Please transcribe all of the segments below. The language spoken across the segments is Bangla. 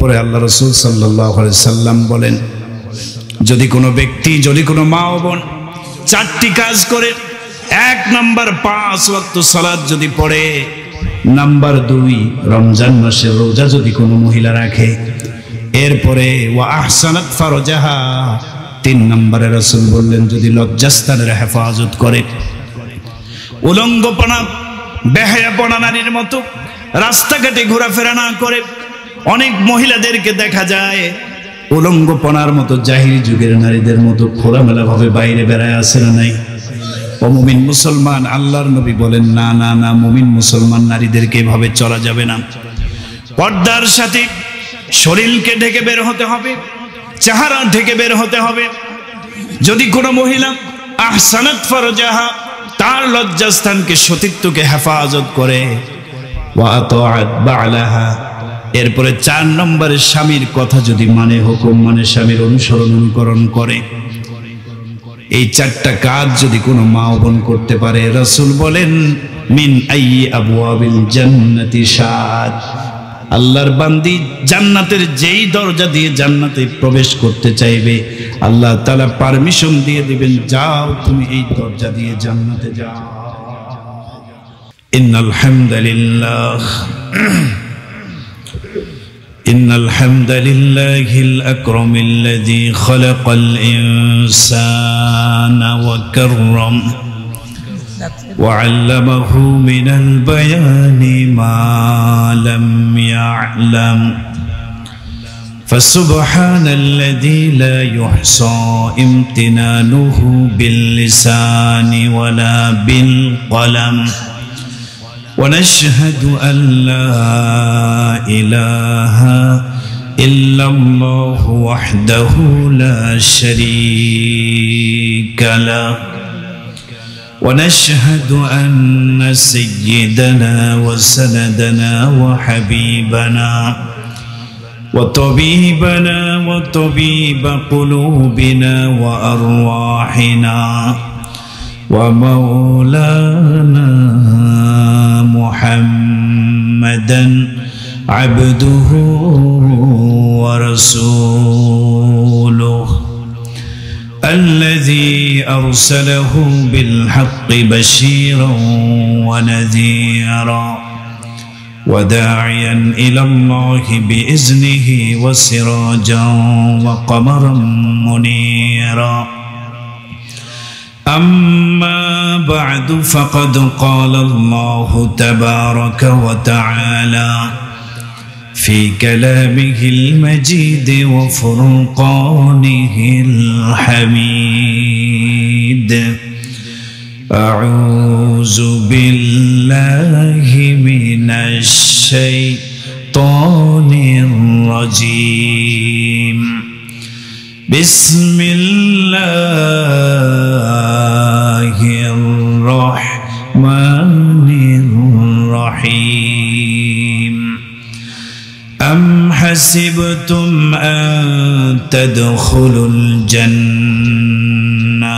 পরে আল্লাহ রাসূল সাল্লাল্লাহু আলাইহি সাল্লাম বলেন, যদি কোনো ব্যক্তি, যদি কোনো মা ও বোন চারটি কাজ করে, 1 নাম্বার 5 ওয়াক্ত সালাত যদি পড়ে, নাম্বার 2 রমজান মাসের রোজা যদি কোনো মহিলা রাখে, এরপরে ওয়া আহসানাত ফারজাহা, 3 নম্বরে রাসূল বললেন যদি লজ্জাস্থানের হেফাজত করে, উলঙ্গপনা বেহায়াপনা নারীর মতো রাস্তাঘাটে ঘোরাফেরা না করে। অনেক মহিলাদেরকে দেখা যায় উলঙ্গপনার মতো জাহিলি যুগের নারীদের মতো খোলামেলা ভাবে বাইরে বেড়ায় আসে না নাই? ও মুমিন মুসলমান, আল্লাহর নবী বলেন না না না, মুমিন মুসলমান নারীদেরকে এভাবে চলা যাবে না। পর্দার সাথে শরীরকে ঢেকে বের হতে হবে, চেহারা ঢেকে বের হতে হবে। যদি কোনো মহিলা আহসানাত ফারজাহা, তার লজ্জাস্থানকে, সতীত্বকে হেফাজত করে, ওয়া আতাআত বা'লাহা, এরপরে 4 নম্বরে স্বামীর কথা যদি মানে, হুকুম মানে, স্বামীর অনুকরণ করে, এই 4টা কাজ যদি কোনো মা ও বোন করতে পারে, রাসূল বলেন মিন আইয়ি আবওয়াবিল জান্নাতি শাআত, আল্লাহর বান্দি জান্নাতের যেই দরজা দিয়ে জান্নাতে প্রবেশ করতে চাইবে, আল্লাহ তাআলা পারমিশন দিয়ে দিবেন, যাও তুমি এই দরজা দিয়ে জান্নাতে যাও। ইন্নাল হামদালিল্লাহ ইন্নাল হামদালিল্লাহিল আকরামিল্লাযী খালাকাল ইনসানা ওয়া কাররাম وعلمه من البيان ما لم يعلم فسبحان الذي لا يحصى امتنانه باللسان ولا بالقلم ونشهد أن لا إله إلا الله وحده لا شريك له ونشهد أن سيدنا وسندنا وحبيبنا وطبيبنا وطبيب قلوبنا وأرواحنا ومولانا محمدا عبده ورسوله الذي أرسله بالحق بشيرا ونذيرا وداعيا إلى الله بإذنه وسراجا وقمرا منيرا أما بعد فقد قال الله تبارك وتعالى في كلامه المجيد وفرقانه الحميد أعوذ بالله من الشيطان الرجيم بسم الله الرحمن الرحيم أم حسبتم أن تدخلوا الجنة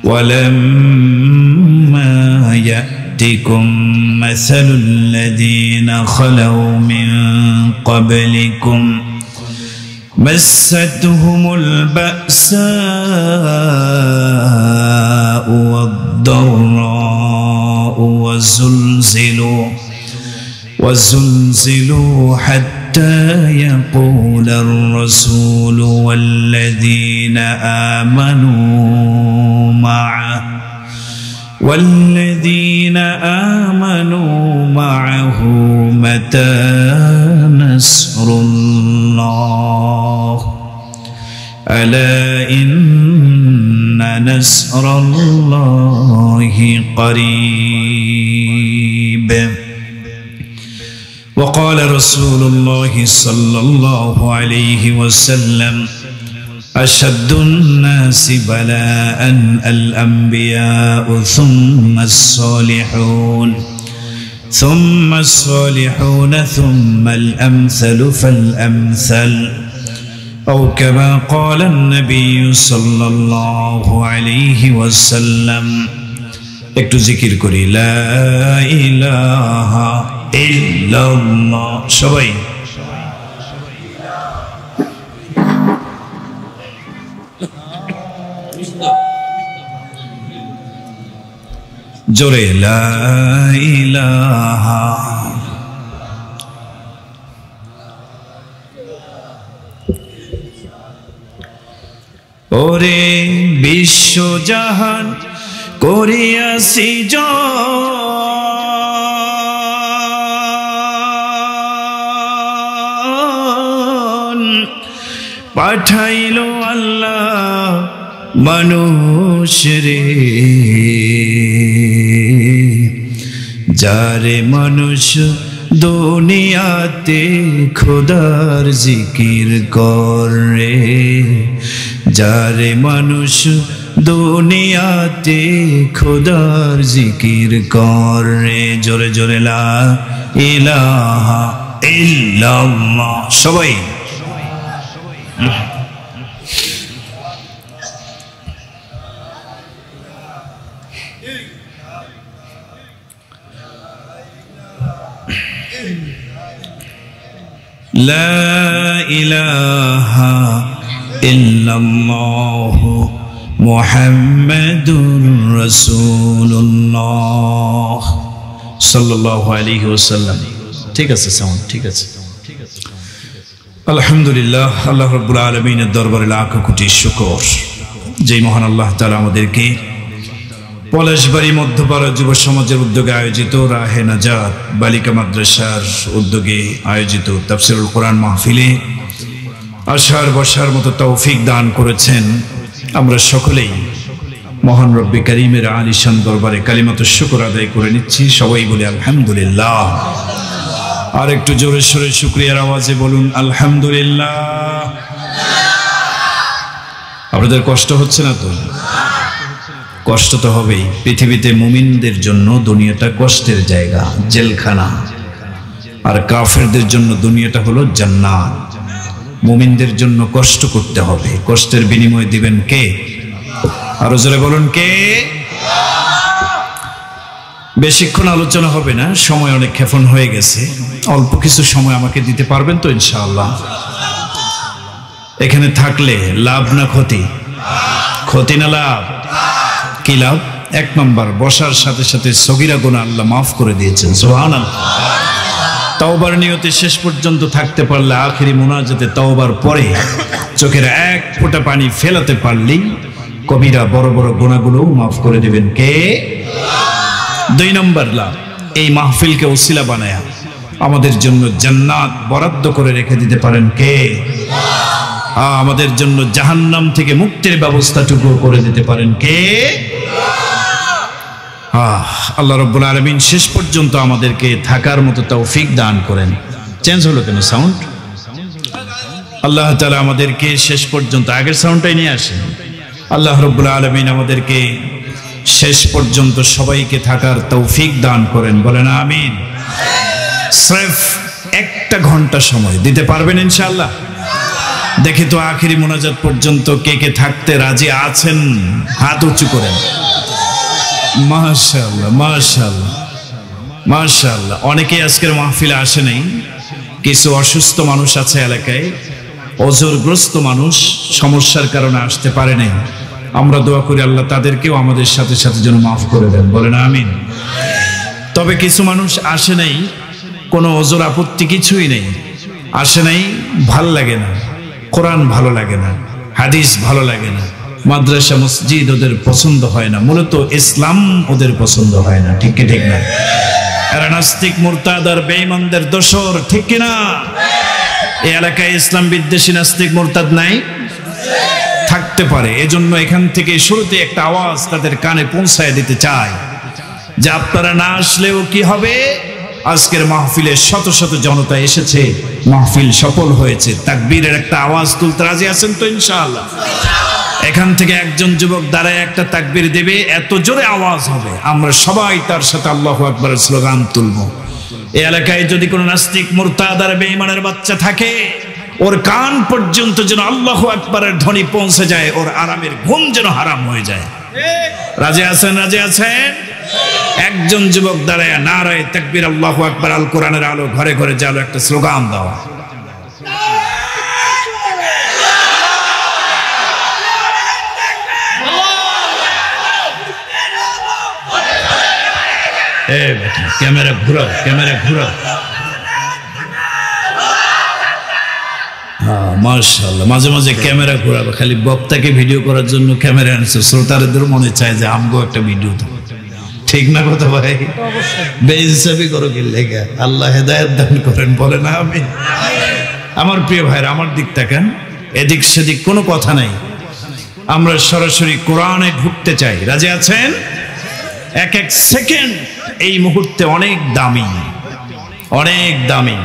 ولما يأتكم مثل الذين خلوا من قبلكم مستهم البأساء والضراء وزلزلوا حتى يقول الرسول والذين آمنوا معه متى نصر الله ألا إن نصر الله قريب وقال رسول الله صلى الله عليه وسلم أشد الناس بلاء الأنبياء ثم الصالحون ثم الأمثل فالأمثل أو كما قال النبي صلى الله عليه وسلم একটু জিকির করি লা ইলাহা ইল্লাল্লাহ সবাই জোরে লা ইলাহা। ওরে বিশ্বজাহান করিয়াছি জন, পাঠাইল আল্লাহ মানুষ রে, যারে মানুষ দুনিয়াতে খোদার জিকির করে, যারে মানুষ দুনিয়াতে খোদার জিকির করে। জোরে জোরে লা ইলাহা ইল্লাল্লাহ। সবাই লা ইলাহা ইল্লাল্লাহু মুহাম্মাদুর রাসূলুল্লাহ সাল্লাল্লাহু আলাইহি ওয়াসাল্লাম। ঠিক আছে, সাউন্ড ঠিক আছে। আলহামদুলিল্লাহ, আল্লাহ রাব্বুল আলামিনের দরবারে লাখ কোটি শুকর, যেই মহান আল্লাহ তাআলা আমাদেরকে পলাশবাড়ি মধ্যপাড়া যুব সমাজের উদ্যোগে আয়োজিত রাহে নাজাত বালিকা মাদ্রাসার উদ্যোগে আয়োজিত তাফসীরুল কোরআন মাহফিলে আসার বসার মতো তৌফিক দান করেছেন। আমরা সকলেই মহান রব্বি কারীমের আলিশান দরবারে কালিমাতুশ শুকর আদায় করে নিচ্ছি। সবাই বলে আলহামদুলিল্লাহ। আর একটু জোরে সোরে শুকরিয়ার আওয়াজে বলুন আলহামদুলিল্লাহ। আপনাদের কষ্ট হচ্ছে না তো? কষ্ট তো হবেই। পৃথিবীতে মুমিনদের জন্য দুনিয়াটা কষ্টের জায়গা, জেলখানা, আর কাফেরদের জন্য দুনিয়াটা হলো জান্নাত। মুমিনদের জন্য কষ্ট করতে হবে, কষ্টের বিনিময় দিবেন কে? আরো জোরে বলুন কে? বেশিক্ষণ আলোচনা হবে না, সময় অনেক ক্ষেপণ হয়ে গেছে। অল্প কিছু সময় আমাকে দিতে পারবেন তো ইনশাআল্লাহ? এখানে থাকলে লাভ না ক্ষতি? ক্ষতি না লাভ? কি লাভ? এক নম্বর, বসার সাথে সাথে সগীরা গুনাহ আল্লাহ মাফ করে দিয়েছেন। সুবহানাল্লাহ। তওবার নিয়তে শেষ পর্যন্ত থাকতে পারলে, আখিরি মুনাজাতে তওবার পরে চোখের এক ফোঁটা পানি ফেলাতে পারলেই কবিরা বড় বড় গুনাহগুলো মাফ করে দিবেন কে? দুই নম্বর লাভ, এই মাহফিলকে ওসিলা বানায়া আমাদের জন্য জান্নাত বরাদ্দ করে রেখে দিতে পারেন কে? আমাদের জন্য জাহান্নাম থেকে মুক্তির ব্যবস্থাটুকু করে দিতে পারেন কে? আল্লাহ রাব্বুল আলামিন শেষ পর্যন্ত আমাদেরকে থাকার মতো তৌফিক দান করেন। চেঞ্জ হলো কেন সাউন্ড? আল্লাহ তাআলা আমাদেরকে শেষ পর্যন্ত, আগের সাউন্ডটাই নিয়ে আসেন। আল্লাহ রাব্বুল আলামিন আমাদেরকে শেষ পর্যন্ত সবাইকে থাকার তৌফিক দান করেন, বলেন আমিন। স্রেফ একটা ঘন্টা সময় দিতে পারবেন ইনশাআল্লাহ? দেখি তো আখিরি মোনাজাত পর্যন্ত কে কে থাকতে রাজি আছেন, হাত উঁচু করেন। মাশাআল্লাহ মাশাআল্লাহ মাশাআল্লাহ। অনেকেই আজকের মাহফিলে আসে নাই, কিছু অসুস্থ মানুষ আছে এলাকায়, অজরগ্রস্ত মানুষ সমস্যার কারণে আসতে পারে নাই। আমরা দোয়া করি আল্লাহ তাদেরকেও আমাদের সাথে সাথে যেন মাফ করে দেন, বলেন আমিন। তবে কিছু মানুষ আসে নাই, কোনো ওজর আপত্তি কিছুই নেই, আসে নাই, ভাল লাগে না, কোরআন ভালো লাগে না, হাদিস ভালো লাগে না, মাদ্রাসা মসজিদ ওদের পছন্দ হয় না, মূলত ইসলাম ওদের পছন্দ হয় না। ঠিক কি ঠিক না? এরা নাস্তিক মুরতাদ আর বেঈমানদের দোসর, ঠিক কি না? এই এলাকায় ইসলাম বিদ্বেষী নাস্তিক মুরতাদ নাই? থাকতে পারে। এজন্য এখান থেকে শুরুতে একটা আওয়াজ তাদের কানে পৌঁছায় দিতে চাই যে আপনারা না আসলেও কি হবে, আজকের মাহফিলে শত শত জনতা এসেছে, মাহফিল সফল হয়েছে। তাকবীরের একটা আওয়াজ তুলতে রাজি আছেন তো ইনশাআল্লাহ? এখান থেকে একজন যুবক দাঁড়ায় একটা তাকবীর দেবে, এত জোরে আওয়াজ হবে, আমরা সবাই তার সাথে আল্লাহু আকবারের স্লোগান তুলবো। এই এলাকায় যদি কোনো নাস্তিক মুরতাদ আর বেঈমানের বাচ্চা থাকে, ওর কান পর্যন্ত যেন আল্লাহু আকবারের ধ্বনি পৌঁছে যায়, ওর আরামের ঘুম যেন হারাম হয়ে যায়। রাজি আছেন? রাজি আছেন? একজন যুবক দাঁড়ায় নারায়ে তাকবীর আল্লাহু আকবার, আল কোরআনের আলো ঘরে ঘরে জালো, একটা স্লোগান দাও। ক্যামেরা ঘুরাও, ক্যামেরা ঘুরাও। হ্যাঁ, মাশাআল্লাহ। মাঝে মাঝে ক্যামেরা ঘুরাবে, খালি বক্তাকে ভিডিও করার জন্য ক্যামেরা আনছে, শ্রোতাদের মনে চায় যে আমগো একটা ভিডিও তো। ঠিক না কথা ভাই? বেইনসাফি করো কি লেগে? আল্লাহ হেদায়েত দান করেন, বলে না আমি। আমার প্রিয় ভাইরা, আমার দিক তাকান, এদিক সেদিক কোনো কথা নাই। আমরা সরাসরি কোরআনে ঢুকতে চাই। রাজি আছেন? এক এক সেকেন্ড এই মুহূর্তে অনেক দামি, অনেক দামি।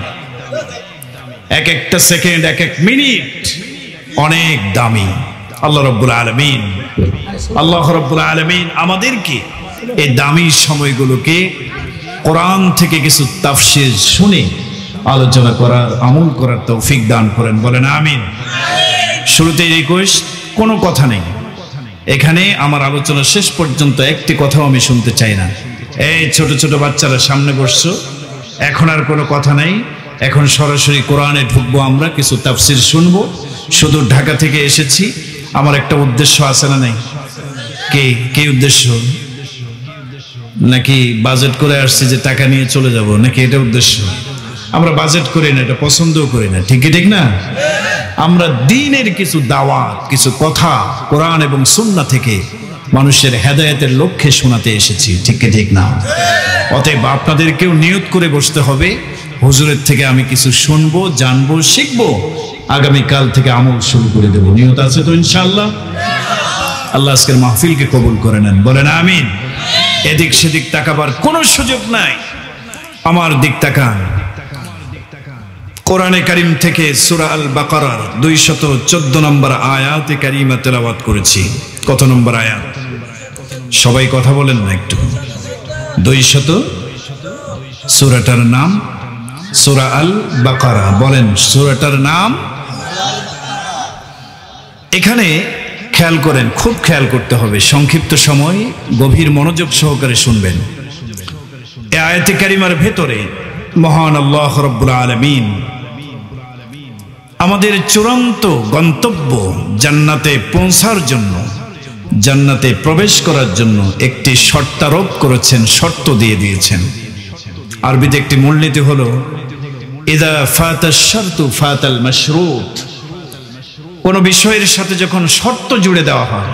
এক একটা সেকেন্ড, এক এক মিনিট অনেক দামি। আল্লাহ রাব্বুল আলামিন, আল্লাহ রাব্বুল আলামিন আমাদেরকে এই দামি সময়গুলোকে কোরআন থেকে কিছু তাফসীর শুনে আলোচনা করার, আমল করার তৌফিক দান করেন, বলেন আমিন। শুরুতেই রিকোয়েস্ট, কোনো কথা নেই এখানে। আমার আলোচনা শেষ পর্যন্ত একটি কথাও আমি শুনতে চাই না। এই ছোট ছোট বাচ্চারা সামনে বসছো, এখন আর কোনো কথা নাই। এখন সরাসরি কোরআনে ঢুকবো, আমরা কিছু তাফসীর শুনবো। শুধু ঢাকা থেকে এসেছি, আমার একটা উদ্দেশ্য আছে না নাই? কি উদ্দেশ্য? নাকি বাজেট করে আসছি যে টাকা নিয়ে চলে যাব, নাকি এটা উদ্দেশ্য? আমরা বাজেট করি না, এটা পছন্দও করি না, ঠিক ঠিক না? আমরা দ্বীনের কিছু দাওয়াত, কিছু কথা কোরআন এবং সুন্নাহ থেকে মানুষের হেদায়েতের লক্ষ্যে শোনাতে এসেছি, ঠিক ঠিক না? অতএব আপনাদেরকেও নিয়ত করে বসতে হবে, হুজুরের থেকে আমি কিছু শুনবো, জানবো, শিখবো, আগামীকাল থেকে আমল শুরু করে দেব। নিয়ত আছে তো ইনশাআল্লাহ? আল্লাহ আজকের মাহফিলকে কবুল করে নেন, বলেন আমিন। এদিক সেদিক তাকাবার কোনো সুযোগ নাই, আমার দিক তাকান। কোরআনে কারীম থেকে সূরা আল বাকারার 214 নম্বর আয়াতে কারিমা তেলাওয়াত করেছি। কত নম্বর আয়াত? সবাই কথা বলেন না একটু। 200, সূরাটার নাম সূরা আল বাকারা। বলেন, সূরাটার নাম। এখানে খেয়াল করেন, খুব খেয়াল করতে হবে, সংক্ষিপ্ত সময়, গভীর মনোযোগ সহকারে শুনবেন। এই আয়াতে কারিমার ভেতরে মহান আল্লাহ রাব্বুল আলামিন আমাদের চূড়ান্ত গন্তব্য জান্নাতে পৌঁছার জন্য, জান্নাতে প্রবেশ করার জন্য একটি শর্তারোপ করেছেন, শর্ত দিয়ে দিয়েছেন। আরবিতে একটি মূলনীতি হলো ইযা ফাতাশ শারতু ফাতাল মাশরুত। কোন বিষয়ের সাথে যখন শর্ত জুড়ে দেওয়া হয়,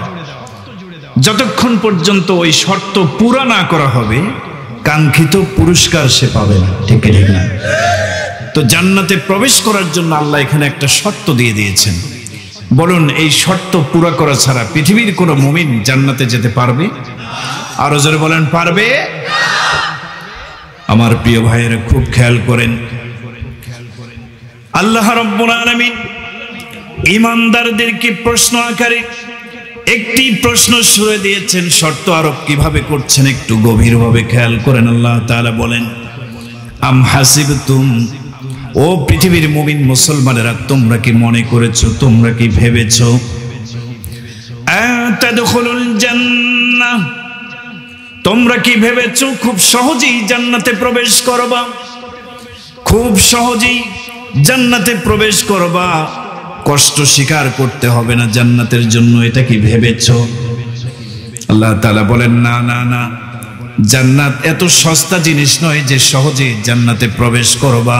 যতক্ষণ পর্যন্ত ওই শর্ত পুরা না করা হবে, কাঙ্ক্ষিত পুরস্কার সে পাবে না, ঠিক ঠিক না? তো জান্নাতে প্রবেশ করার জন্য আল্লাহ এখানে একটা শর্ত দিয়ে দিয়েছেন। বলুন, এই শর্ত পুরা করা ছাড়া পৃথিবীর কোনো মুমিন জান্নাতে যেতে পারবে? আরো জোরে বলেন, পারবে? আমার প্রিয় ভাইয়েরা খুব খেয়াল করেন, আল্লাহ রাব্বুল আলামিন ঈমানদারদেরকে প্রশ্ন আকারে একটি প্রশ্ন ছুড়ে দিয়েছেন। শর্ত আরোপ কিভাবে করছেন একটু গভীরভাবে খেয়াল করেন। আল্লাহ তাআলা বলেন, আম হাসিবতুম, ও পৃথিবীর মুমিন মুসলমানেরা, তোমরা কি মনে করেছো, তোমরা কি ভেবেছো, আতাদখুলুল জান্নাহ, তোমরা কি ভেবেছো খুব সহজেই জান্নাতে প্রবেশ করবা, খুব সহজেই জান্নাতে প্রবেশ করবা, কষ্ট স্বীকার করতে হবে না জান্নাতের জন্য, এটা কি ভেবেছো? আল্লাহ তাআলা বলেন, না না না, জান্নাত এত সস্তা জিনিস নয় যে সহজে জান্নাতে প্রবেশ করবা।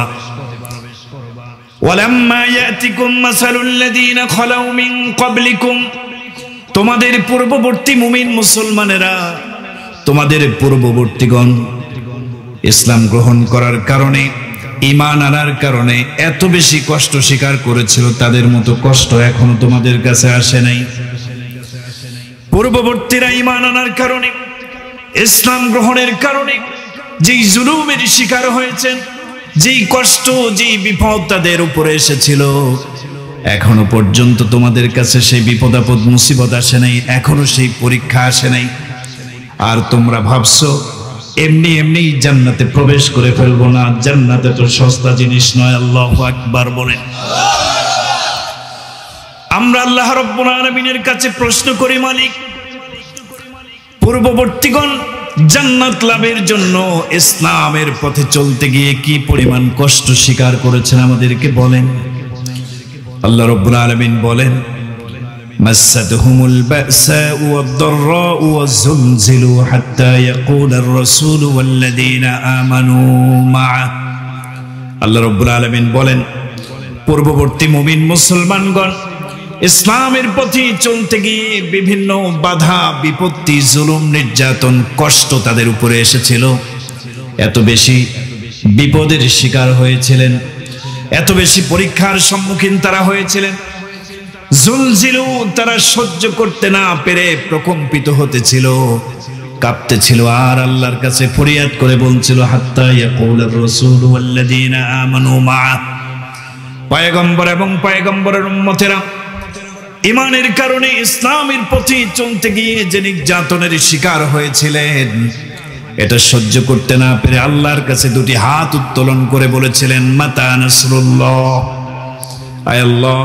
ওয়ালাম্মা ইয়াতিকুম মাসালুল লাযীনা খালাউ মিন ক্বাবলিকুম, তোমাদের পূর্ববর্তী মুমিন মুসলমানেরা, তোমাদের পূর্ববর্তীগণ ইসলাম গ্রহণ করার কারণে, ঈমান আনার কারণে এত বেশি কষ্ট স্বীকার করেছিল, তাদের মতো কষ্ট এখনো তোমাদের কাছে আসে নাই। পূর্ববর্তীরা ঈমান আনার কারণে, ইসলাম গ্রহণের কারণে যেই জুলুমের শিকার হয়েছেন, যেই কষ্ট, যেই বিপদ তাদের উপরে এসেছিল, এখনো পর্যন্ত তোমাদের কাছে সেই বিপদ আপদ মুসিবত আসে নাই, এখনো সেই পরীক্ষা আসে নাই। আর তোমরা ভাবছো এমনি এমনি জান্নাতে প্রবেশ করে ফেলবো না, জান্নাতে তো সস্তা জিনিস নয়। আল্লাহু আকবার বলেন। আমরা আল্লাহ রাব্বুল আলামিনের কাছে প্রশ্ন করি, মালিক, পূর্ববর্তীগণ জান্নাত লাভের জন্য ইসলামের পথে চলতে গিয়ে কি পরিমাণ কষ্ট স্বীকার করেছেন আমাদেরকে বলেন। আল্লাহ রাব্বুল আলামিন বলেন, মাসাতহুমুল বাসাউ ওয়াদ-দাররাউ ওয়াজ-যুলজিলু হাত্তা ইয়াকুলার রাসূলু ওয়াল্লাযীনা আমানু মা'আ। আল্লাহ রাব্বুল আলামিন বলেন, পূর্ববর্তী মুমিন মুসলমানগণ ইসলামের পথে চলতে গিয়ে বিভিন্ন বাধা বিপত্তি, জুলুম, নির্যাতন, কষ্ট তাদের উপরে এসেছিল। এত বেশি বিপদের শিকার হয়েছিলেন, এত বেশি পরীক্ষার সম্মুখীন তারা হয়েছিলেন। জুলজিলু, তারা সহ্য করতে না পেরে প্রকম্পিত হতেছিল, কাঁপতেছিল, আর আল্লাহর কাছে ফরিয়াদ করে বলছিল, হাত্তা ইয়াকুলার রাসূলু ওয়াল্লাযীনা আমানু মা'আ। পয়গম্বর এবং পয়গম্বরের উম্মতেরা ঈমানের কারণে ইসলামের পথে চলতে গিয়ে যে নির্যাতনের শিকার হয়েছিলেন, এটা সহ্য করতে না পেরে আল্লাহর কাছে দুটি হাত উত্তোলন করে বলেছিলেন, মাতা নাসরুল্লাহ, আয় আল্লাহ,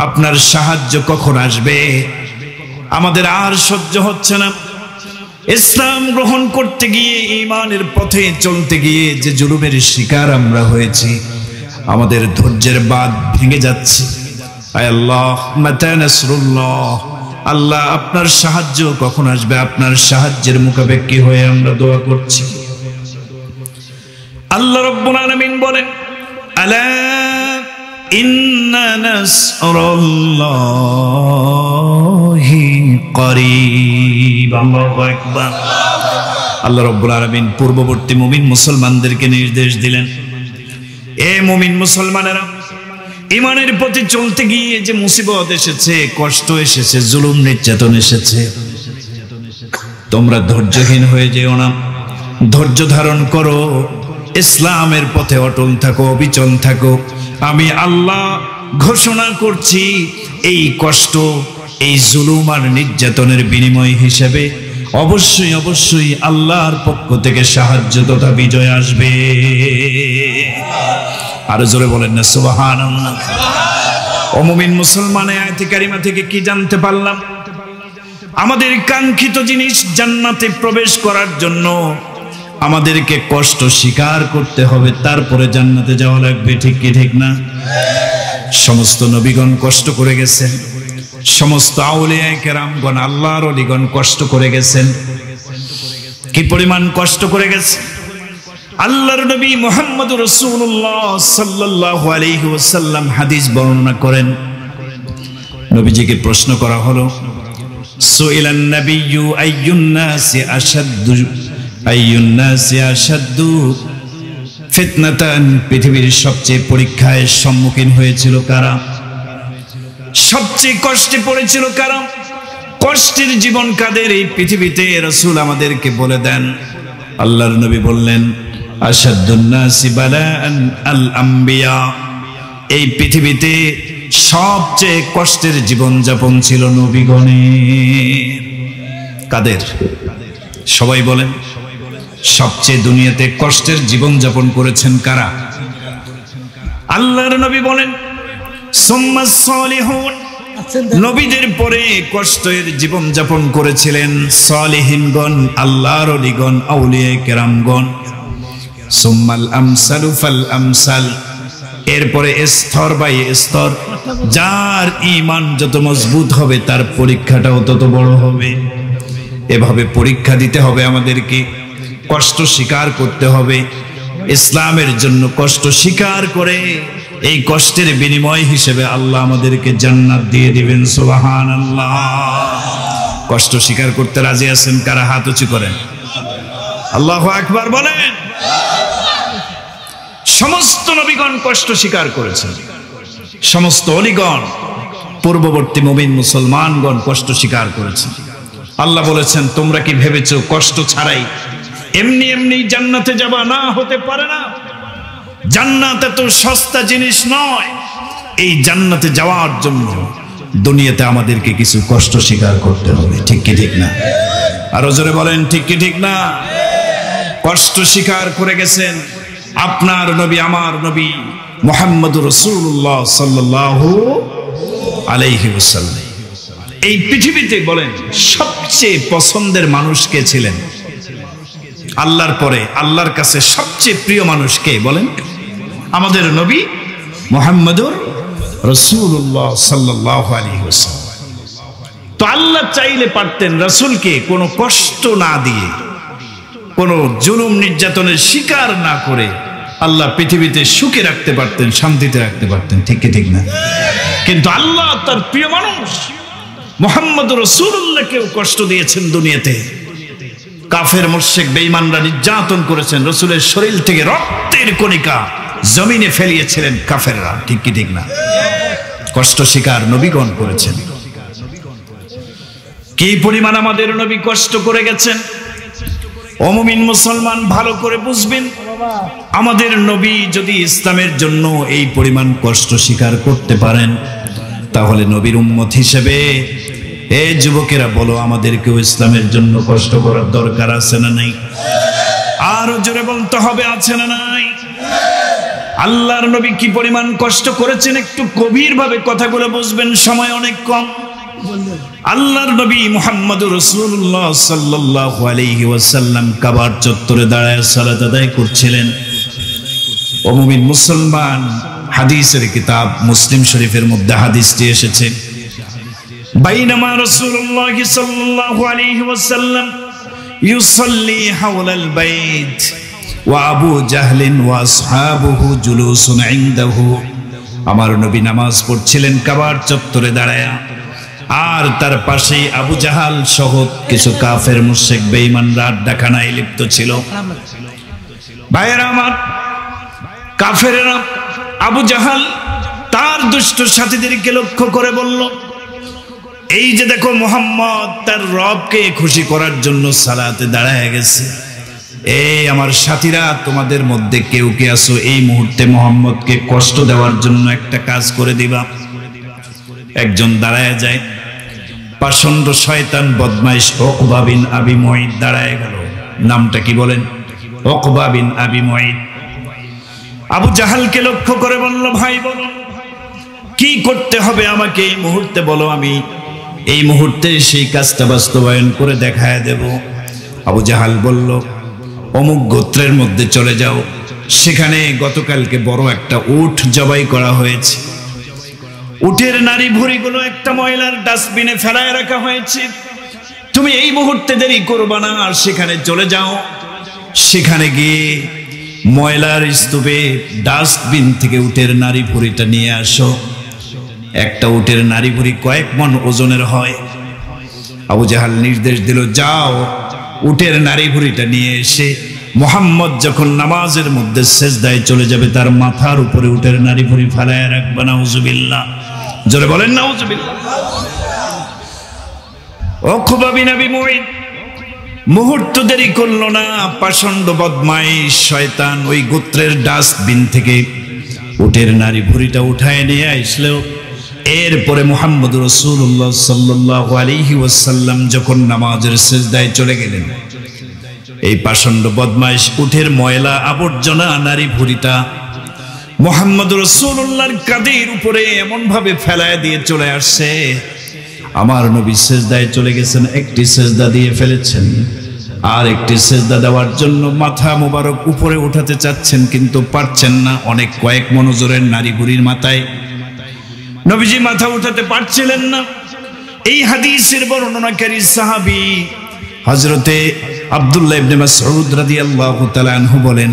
আপনার সাহায্য কখন আসবে? আমাদের আর সহ্য হচ্ছে না। ইসলাম গ্রহণ করতে গিয়ে, ঈমানের পথে চলতে গিয়ে যে জুলুমের শিকার আমরা হয়েছি, আমাদের ধৈর্যের বাঁধ ভেঙে যাচ্ছে। আয় আল্লাহ, মাতা নাসরুল্লাহ, আল্লাহ আপনার সাহায্য কখন আসবে? আপনার সাহায্যের মুখাপেক্ষী হয়ে আমরা দোয়া করছি। আল্লাহ রাব্বুল আলামিন বলেন, আলা ইন্না নাসরুল্লাহি করিব। আল্লাহু আকবার। আল্লাহ রাব্বুল আলামিন পূর্ববর্তী মুমিন মুসলমানদেরকে নির্দেশ দিলেন, এ মুমিন মুসলমানেরা, ঈমানের পথে চলতে গিয়ে যে মুসিবত এসেছে, কষ্ট এসেছে, জুলুম নির্যাতন এসেছে, তোমরা ধৈর্যহীন হয়ে যেও না, ধৈর্য ধারণ করো, ইসলামের পথে অটল থাকো, অবিচল থাকো। আমি আল্লাহ ঘোষণা করছি, এই কষ্ট, এই জুলুম আর নির্যাতনের বিনিময় হিসেবে অবশ্যই অবশ্যই আল্লাহর পক্ষ থেকে সাহায্য তথা বিজয় আসবে। আরো জোরে বলেন না সুবহানাল্লাহ। ও মুমিন মুসলমান, আয়াতে কারিমা থেকে কি জানতে পারলাম? আমাদের কাঙ্ক্ষিত জিনিস জান্নাতে প্রবেশ করার জন্য আমাদেরকে কষ্ট স্বীকার করতে হবে, তারপরে জান্নাতে যাওয়া লাগবে। ঠিক কি ঠিক না? সমস্ত নবীগণ কষ্ট করে গেছেন, সমস্ত আউলিয়া কেরামগণ, আল্লাহর ওলিগণ কষ্ট করে গেছেন। কি পরিমাণ কষ্ট করে গেছে! আল্লাহর নবী মুহাম্মদুর রাসূলুল্লাহ সাল্লাল্লাহু আলাইহি ওয়াসাল্লাম হাদিস বর্ণনা করেন, নবীজিকে প্রশ্ন করা হলো, সুইলান নাবিয়্যু আইয়ুন নাসি আশাদ্দু ফিতনাতান, পৃথিবীর সবচেয়ে পরীক্ষায় সম্মুখীন হয়েছিল কারা? সবচেয়ে কষ্টে পড়েছিল কারা? কষ্টের জীবন কাদের এই পৃথিবীতে? রাসূল আমাদেরকে বলে দেন। আল্লাহর নবী বললেন, আশাদ্দুন নাসি বালাআন আল আম্বিয়া, এই পৃথিবীতে সবচেয়ে কষ্টের জীবন যাপন ছিল নবীগণের। কাদের? সবাই বলেন, সবচেয়ে দুনিয়াতে কষ্টের জীবন যাপন করেছেন কারা? আল্লাহর নবী বলেন, সুম্মাস সালিহুন, নবীদের পরে কষ্টের জীবন যাপন করেছিলেন সালিহিনগণ, আল্লাহর ওলিগণ, আউলিয়া কেরামগণ। সুম্মাল আমসালু ফাল আমসাল, এরপরে স্তর বাই স্তর, যার ঈমান যত মজবুত হবে তার পরীক্ষাটাও তত বড় হবে। এভাবে পরীক্ষা দিতে হবে আমাদেরকে, কষ্ট স্বীকার করতে হবে। ইসলামের জন্য কষ্ট স্বীকার করে এই কষ্টের বিনিময় হিসেবে আল্লাহ আমাদেরকে জান্নাত দিয়ে দিবেন। সুবহানাল্লাহ। কষ্ট স্বীকার করতে রাজি আছেন কারা? হাত উঁচু করেন, আল্লাহু আকবার বলেন। সমস্ত নবীগণ কষ্ট স্বীকার করেছেন, সমস্ত ওলিগণ, পূর্ববর্তী মুমিন মুসলমানগণ কষ্ট স্বীকার করেছেন। আল্লাহ বলেছেন, তোমরা কি ভেবেছো কষ্ট ছাড়াই এমনি এমনি জান্নাতে যাবা? না, হতে পারে না। জান্নাত এত সস্তা জিনিস নয়। এই জান্নাতে যাওয়ার জন্য দুনিয়াতে আমাদেরকে কিছু কষ্ট স্বীকার করতে হবে। ঠিক কি ঠিক না? আরো জোরে বলেন, ঠিক কি ঠিক না? কষ্ট স্বীকার করে গেছেন আপনার নবী, আমার নবী মুহাম্মদুর রাসূলুল্লাহ সাল্লাল্লাহু আলাইহি ওয়াসাল্লাম। এই পৃথিবীতে বলেন সবচেয়ে পছন্দের মানুষ কে ছিলেন? আল্লাহর পরে আল্লাহর কাছে সবচেয়ে প্রিয় মানুষ কে বলেন? আমাদের নবী মুহাম্মদুর রাসূলুল্লাহ সাল্লাল্লাহু আলাইহি ওয়াসাল্লাম। তো আল্লাহ চাইলে পারতেন রাসূলকে কোনো কষ্ট না দিয়ে, কোনো জুলুম নির্যাতনের শিকার না করে আল্লাহ পৃথিবীতে সুখে রাখতে পারতেন, শান্তিতে রাখতে পারতেন, ঠিক কি ঠিক না? কিন্তু আল্লাহ তার প্রিয় মানুষ মুহাম্মদ রাসূলুল্লাহকেও কষ্ট দিয়েছেন দুনিয়াতে। কাফের মুশরিক বেঈমানরা নির্যাতন করেছেন, রাসূলের শরীর থেকে রক্তের কণিকা জমিনে ফেলিয়েছিলেন কাফেররা, ঠিক কি ঠিক না? কষ্ট স্বীকার নবীগণ করেছেন। কি পরিমাণ আমাদের নবী কষ্ট করে গেছেন। ও মুমিন মুসলমান, ভালো করে বুঝবেন, আমাদের নবী যদি ইসলামের জন্য এই পরিমাণ কষ্ট স্বীকার করতে পারেন, তাহলে নবীর উম্মত হিসেবে এই যুবকেরা বলো, আমাদেরকেও ইসলামের জন্য কষ্ট করার দরকার আছে না নাই? আরো জোরে বলতে হবে, আছে না নাই? আল্লাহর নবী কি পরিমাণ কষ্ট করেছেন একটু গভীরভাবে কথাগুলো বুঝবেন, সময় অনেক কম। আল্লাহর নবী মুহাম্মদুর রাসূলুল্লাহ সাল্লাল্লাহু আলাইহি ওয়াসাল্লাম কাবার চত্বরে দাঁড়ায় সালাত আদায় করছিলেন। ও মুমিন মুসলমান, হাদিসের কিতাব মুসলিম শরীফের মধ্যে হাদিসটি এসেছে, বাইনামা রাসূলুল্লাহ সাল্লাল্লাহু আলাইহি ওয়াসাল্লাম ইউসাল্লি হাওলাল বাইত ওয়া আবু জাহলিন ওয়া আসহাবুহু জুলুসুন ইনদাহু। আমার নবী নামাজ পড়ছিলেন কাবার চত্বরে দাঁড়ায়া, আর তার পাশেই আবু জাহাল সহ কিছু কাফের মুশরিক বেঈমানরা আড্ডাখানায় লিপ্ত ছিল। ভাইয়েরা আমার, কাফেররা আবু জাহাল তার দুষ্ট সাথীদেরকে লক্ষ্য করে বলল, এই যে দেখো মুহাম্মদ তার রবকে খুশি করার জন্য সালাতে দাঁড়ায় গেছে, এই আমার সাথীরা তোমাদের মধ্যে কেউ কে আছো এই মুহূর্তে মুহাম্মদকে কষ্ট দেওয়ার জন্য একটা কাজ করে দিবা। একজন দাঁড়ায় যায়, পাষণ্ড শয়তান বদমাইশ উকবা বিন আবি মুঈত দাঁড়ায় গেল। নামটা কি বলেন? উকবা বিন আবি মুঈত। আবু জাহালকে লক্ষ্য করে বলল, ভাই বলো কি করতে হবে আমাকে এই মুহূর্তে বলো, আমি এই মুহূর্তে সেই কাজটা বাস্তবায়ন করে দেখায় দেব। আবু জাহাল বলল, অমুক গোত্রের মধ্যে চলে যাও, সেখানে গতকালকে বড় একটা উট জবাই করা হয়েছে, উটের নারী ভুঁড়িগুলো একটা ময়লার ডাস্টবিনে ফেলায় রাখা হয়েছে, তুমি এই মুহূর্তে দেরি করবা না, আর সেখানে চলে যাও, সেখানে গিয়ে ময়লার স্তূপে ডাস্টবিন থেকে উটের নারী ভুঁড়িটা নিয়ে আসো। একটা উটের নারী ভুঁড়ি কয়েক মণ ওজনের হয়। আবু জাহাল নির্দেশ দিল, যাও উটের নারী ভুঁড়িটা নিয়ে এসে মুহাম্মদ যখন নামাজের মধ্যে সেজদায় চলে যাবে তার মাথার উপরে উটের নারী ভুঁড়ি ফেলায় রাখবা। নাউজুবিল্লাহ, জোরে বলেন নাউজুবিল্লাহ। উকবা বিন আবি মুঈত মুহূর্ত দেরি করলো না, পাষণ্ড বদমাইশ শয়তান ওই গোত্রের ডাস্টবিন থেকে উটের নারী ভুঁড়িটা উঠায় নিয়ে আসলো। এরপরে মুহাম্মদ রাসূলুল্লাহ সাল্লাল্লাহু আলাইহি ওয়াসাল্লাম যখন নামাজের সিজদায় চলে গেলেন, এই পাষণ্ড বদমাইশ উটের ময়লা আবর্জনা নারী ভুঁড়িটা মুহাম্মদ রাসূলুল্লাহর কাঁধের উপরে এমন ভাবে ফেলায় দিয়ে চলে আসছে, আমার নবী সিজদায় চলে গেছেন, একটি সিজদা দিয়ে ফেলেছেন, আর একটি সিজদা দেওয়ার জন্য মাথা মোবারক উপরে উঠাতে চাচ্ছেন কিন্তু পারছেন না, অনেক কয়েক মনোজরের নারী ভুঁড়ির মাথায় নবীজি মাথা উঠাতে পারছিলেন না। এই হাদিসের বর্ণনাকারী সাহাবী হযরতে আব্দুল্লাহ ইবনে মাসউদ রাদিয়াল্লাহু তাআলা আনহু বলেন,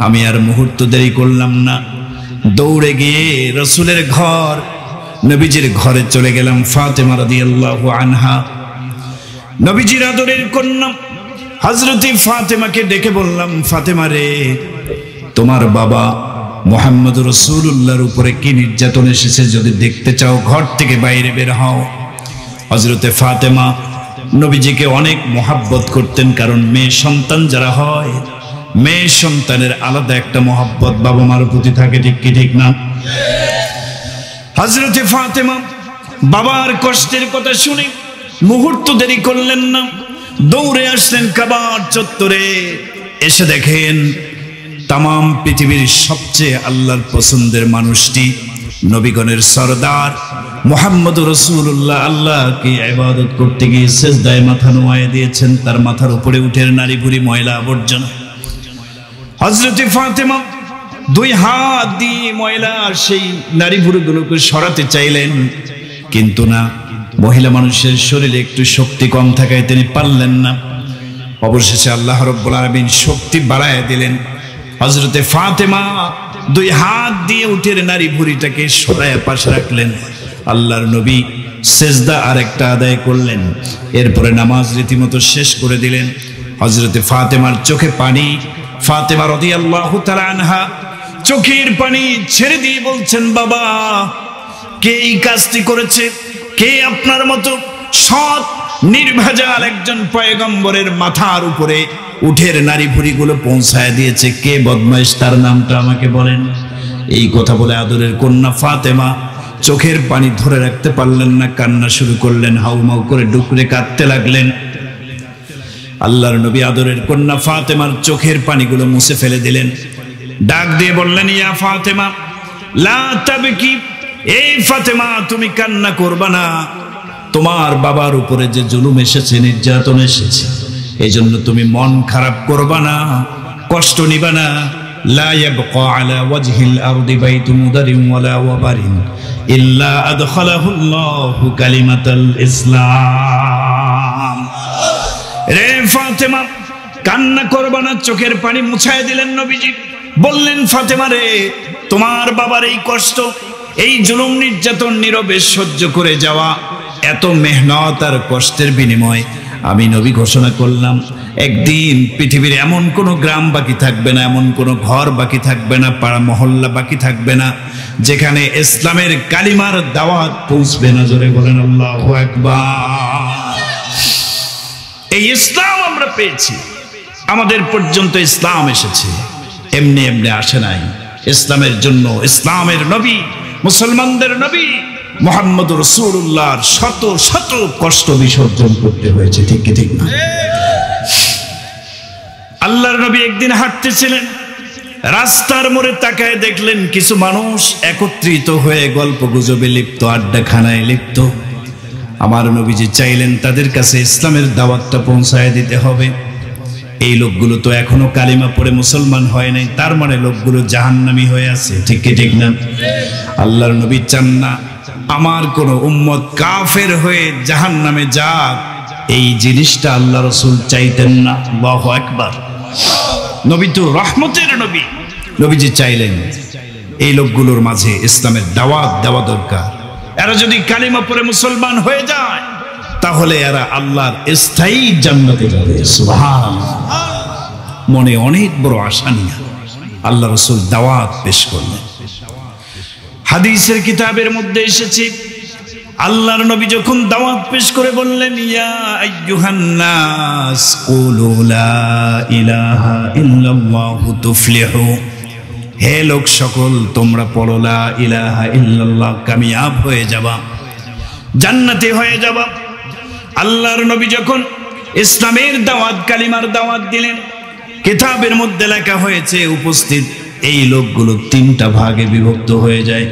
আমি আর মুহূর্ত দেরি করলাম না, দৌড়ে গিয়ে রাসূলের ঘর নবীজির ঘরে চলে গেলাম। ফাতেমা রাদিয়াল্লাহু আনহা নবীজির আদরের কন্যা হযরতে ফাতেমাকে ডেকে বললাম, ফাতেমা রে, তোমার বাবা মুহাম্মদ রাসূলুল্লাহর উপরে কি নির্যাতন এসেছে যদি দেখতে চাও ঘর থেকে বাইরে বের হও। হযরতে ফাতেমা নবীজিকে অনেক মহব্বত করতেন, কারণ মেয়ে সন্তান যারা হয়, মেয়ে সন্তানের আলাদা একটা মহব্বত বাবা মার প্রতি থাকে, ঠিক কি ঠিক না? হযরতে ফাতেমা বাবার কষ্টের কথা শুনে মুহূর্ত দেরি করলেন না, দৌড়ে আসলেন কাবার চত্বরে। এসে দেখেন তামাম পৃথিবীর সবচেয়ে আল্লাহর পছন্দের মানুষটি, নবীগণের সরদার মুহাম্মদ রাসূলুল্লাহ আল্লাহকে ইবাদত করতে গিয়ে সিজদায় মাথা নোয়ায়ে দিয়েছেন, তার মাথার উপরে উটের নারী ভুঁড়ি ময়লা আবর্জনা। হযরতে ফাতেমা দুই হাত দিয়ে ময়লা সেই নারী ভুঁড়িগুলোকে সরাতে চাইলেন, কিন্তু না, মহিলা মানুষের শরীরে একটু শক্তি কম থাকায় তিনি পারলেন না। অবশেষে আল্লাহ রাব্বুল আলামিন শক্তি বাড়ায় দিলেন। হযরতে ফাতেমা দুই হাত দিয়ে উটের নারী ভুঁড়িটাকে সরায়া পাশে রাখলেন। আল্লাহর নবী সেজদা আরেকটা আদায় করলেন, এরপরে নামাজ রীতিমতো শেষ করে দিলেন। হযরতে ফাতেমার চোখে পানি, ফাতেমা রাদিয়াল্লাহু তাআলা আনহা চোখের পানি ছেড়ে দিয়ে বলছেন, বাবা কে এই কাজটি করেছে? কে আপনার মতো সৎ নির্ভেজাল একজন পয়গম্বরের মাথার উপরে উঠের নারী ভুঁড়িগুলো পৌঁছায় দিয়েছে? কে বদমাইশ, তার নামটা আমাকে বলেন। এই কথা বলে আদরের কন্যা ফাতেমা চোখের পানি ধরে রাখতে পারলেন না, কান্না শুরু করলেন, হাউমাউ করে ডুকরে কাঁদতে লাগলেন। আল্লাহর নবী আদরের কন্যা ফাতেমার চোখের পানিগুলো মুছে ফেলে দিলেন, ডাক দিয়ে বললেন, ইয়া ফাতেমা লা তাবকি, এই ফাতেমা তুমি কান্না করবা না। তোমার বাবার উপরে যে জুলুম এসেছে, নির্যাতন এসেছে, এই জন্য তুমি মন খারাপ করবা না, কষ্ট নিবা না। লা ইয়াবকা আলা ওয়াজহিল আরদি বাইতু মুদারিন ওয়ালা ওয়াবারিন ইল্লা আদখালাহুল্লাহু কালিমাতাল ইসলাম। রে ফাতেমা কান্না করবা না, চোখের পানি মুছায় দিলেন নবীজি। বললেন, ফাতেমা রে, তোমার বাবার এই কষ্ট, এই জুলুম নির্যাতন নীরবে সহ্য করে যাওয়া, এত মেহনত আর কষ্টের বিনিময় আমি নবী ঘোষণা করলাম, একদিন পৃথিবীর এমন কোনো গ্রাম বাকি থাকবে না, এমন কোনো ঘর বাকি থাকবে না, পাড়া মহল্লা বাকি থাকবে না যেখানে ইসলামের কালিমার দাওয়াত পৌঁছবে না। জোরে বলেন আল্লাহু আকবার। এই ইসলাম আমরা পেয়েছি, আমাদের পর্যন্ত ইসলাম এসেছে, এমনি এমনি আসে নাই। ইসলামের জন্য ইসলামের নবী, মুসলমানদের নবী মুহাম্মদ রাসূলুল্লাহর শত শত কষ্ট বিসর্জন করতে হয়েছে, ঠিক কি ঠিক না? আল্লাহর নবী একদিন হাঁটতেছিলেন, রাস্তার মোড়ে তাকায় দেখলেন কিছু মানুষ একত্রিত হয়ে গল্প গুজবে লিপ্ত, আড্ডাখানায় লিপ্ত। আমার নবীজি চাইলেন তাদের কাছে ইসলামের দাওয়াতটা পৌঁছায় দিতে হবে। এই লোকগুলো তো এখনো কালিমা পড়ে মুসলমান হয় নাই, তার মানে লোকগুলো জাহান্নামী হয়ে আছে, ঠিক কি ঠিক না? আল্লাহর নবী চান না আমার কোন উম্মত কাফের হয়ে জাহান্নামে যাক, এই জিনিসটা আল্লাহ রাসূল চাইতেন না। আল্লাহু আকবার। নবী তো রহমতের নবী, নবীজি চাইলেন এই লোকগুলোর মাঝে ইসলামের দাওয়াত দেওয়া দরকার। এরা যদি কালিমা পড়ে মুসলমান হয়ে যায় তাহলে এরা আল্লাহর স্থায়ী জান্নাতে যাবে। সুবহানাল্লাহ। মনে অনেক বড় আশা নিয়ে আল্লাহ রাসূল দাওয়াত পেশ করলেন। হাদিসের কিতাবের মধ্যে এসেছে, আল্লাহর নবী যখন দাওয়াত পেশ করে বললেন, ইয়া আইয়ুহান নাস কুলু লা ইলাহা ইল্লাল্লাহু তুফলিহু, হে লোক সকল তোমরা পড়ো লা ইলাহা ইল্লাল্লাহ, কামিয়াব হয়ে যাবা, জান্নাতে হয়ে যাবা। আল্লাহর নবী যখন ইসলামের দাওয়াত, কালিমার দাওয়াত দিলেন, কিতাবের মধ্যে লেখা হয়েছে উপস্থিত এই লোকগুলো তিনটা ভাগে বিভক্ত হয়ে যায়।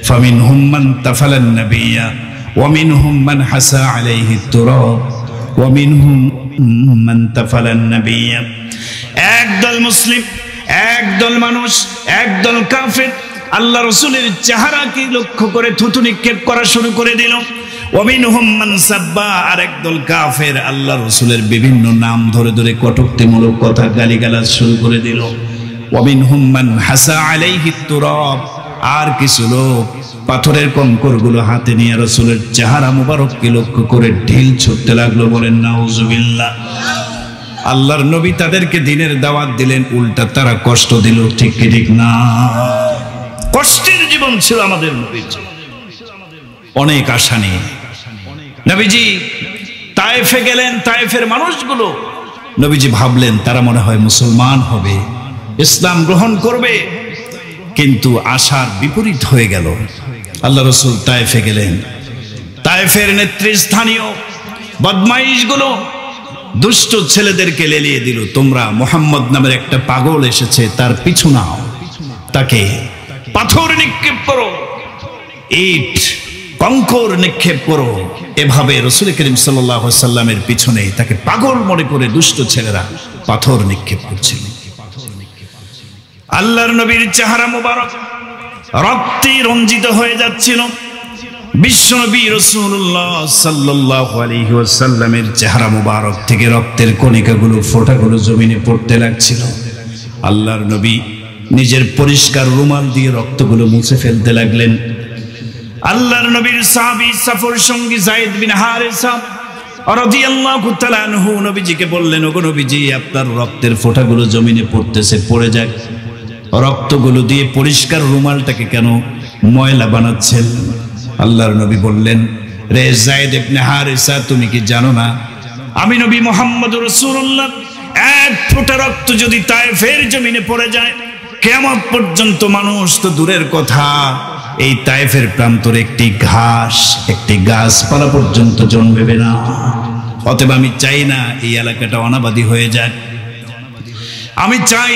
ফামিনহুম মান তাফালান নাবিয়্যা ওয়া মিনহুম মান হাসা আলাইহি তুরাব ওয়া মিনহুম মান তাফালান নাবিয়্যা। একদল মুসলিম, একদল মানুষ, একদল কাফের আল্লাহ রাসূলের চেহারাকে লক্ষ্য করে থুতু নিক্ষেপ করা শুরু করে দিল। ওয়া মিনহুম মান সাব্বা, আর একদল কাফের আল্লাহ রাসূলের বিভিন্ন নাম ধরে ধরে কটূক্তিমূলক কথা গালিগালাজ শুরু করে দিল। ওয়া মিনহুম মান হাসা আলাইহি তুরাব, আর কিছু লোক পাথরের কঙ্করগুলো হাতে নিয়ে রাসূলের চেহারা মুবারককে লক্ষ্য করে ঢিল ছুটতে লাগলো। বলেন নাউজুবিল্লাহ। আল্লাহর নবী তাদেরকে দ্বীনের দাওয়াত দিলেন, উল্টা তারা কষ্ট দিল, ঠিক কি ঠিক না? কষ্টের জীবন ছিল আমাদের নবীর, অনেক আশা নিয়ে নবীজি তায়েফে গেলেন। তায়েফের মানুষগুলো নবীজি ভাবলেন তারা মনে হয় মুসলমান হবে, ইসলাম গ্রহণ করবে, কিন্তু আশার বিপরীত হয়ে গেল। আল্লাহ রাসূল তায়েফে গেলেন, তায়েফের নেতৃস্থানীয় বদমাইশগুলো দুষ্ট ছেলেদেরকে লেলিয়ে দিল, তোমরা মুহাম্মদ নামের একটা পাগল এসেছে, তার পিছু নাও, তাকে পাথর নিক্ষেপ করো, ইট কঙ্কর নিক্ষেপ করো। এভাবে রাসূল করিম সাল্লাল্লাহু আলাইহি ওয়াসাল্লামের পিছনে তাকে পাগল মনে করে দুষ্ট ছেলেরা পাথর নিক্ষেপ করছিল। আল্লাহর নবীর চেহারা মুবারক রক্তে রঞ্জিত হয়ে যাচ্ছিল। বিশ্বনবী রাসূলুল্লাহ সাল্লাল্লাহু আলাইহি ওয়াসাল্লামের চেহারা মুবারক থেকে রক্তের কণিকাগুলো ফোঁটাগুলো জমিনে পড়তে লাগছিল। আল্লাহর নবী নিজের পরিষ্কার রুমাল দিয়ে রক্তগুলো মুছে ফেলতে লাগলেন। আল্লাহর নবীর সাহাবী সফর সঙ্গী যায়েদ বিন হারেসা রাদিয়াল্লাহু তাআলা আনহু নবীজিকে বললেন, ওগো নবীজি, আপনার রক্তের ফোঁটাগুলো জমিনে পড়তেছে, পড়ে যাক। রক্তগুলো দিয়ে পরিষ্কার রুমালটাকে কেন ময়লা বানাচ্ছেন? আল্লাহর নবী বললেন, রে যায়েদ ইবনে হারেসা, তুমি কি জানো না আমি নবী মুহাম্মদ রাসূলুল্লাহ এক ফোঁটা রক্ত যদি তায়েফের জমিনে পড়ে যায়, কিয়ামত পর্যন্ত মানুষ তো দূরের কথা, এই তায়েফের প্রান্তরে একটি ঘাস, একটি গাছপালা পর্যন্ত জন্মেবে না। অতএব আমি চাই না এই এলাকাটা অনাবাদী হয়ে যাক। আমি চাই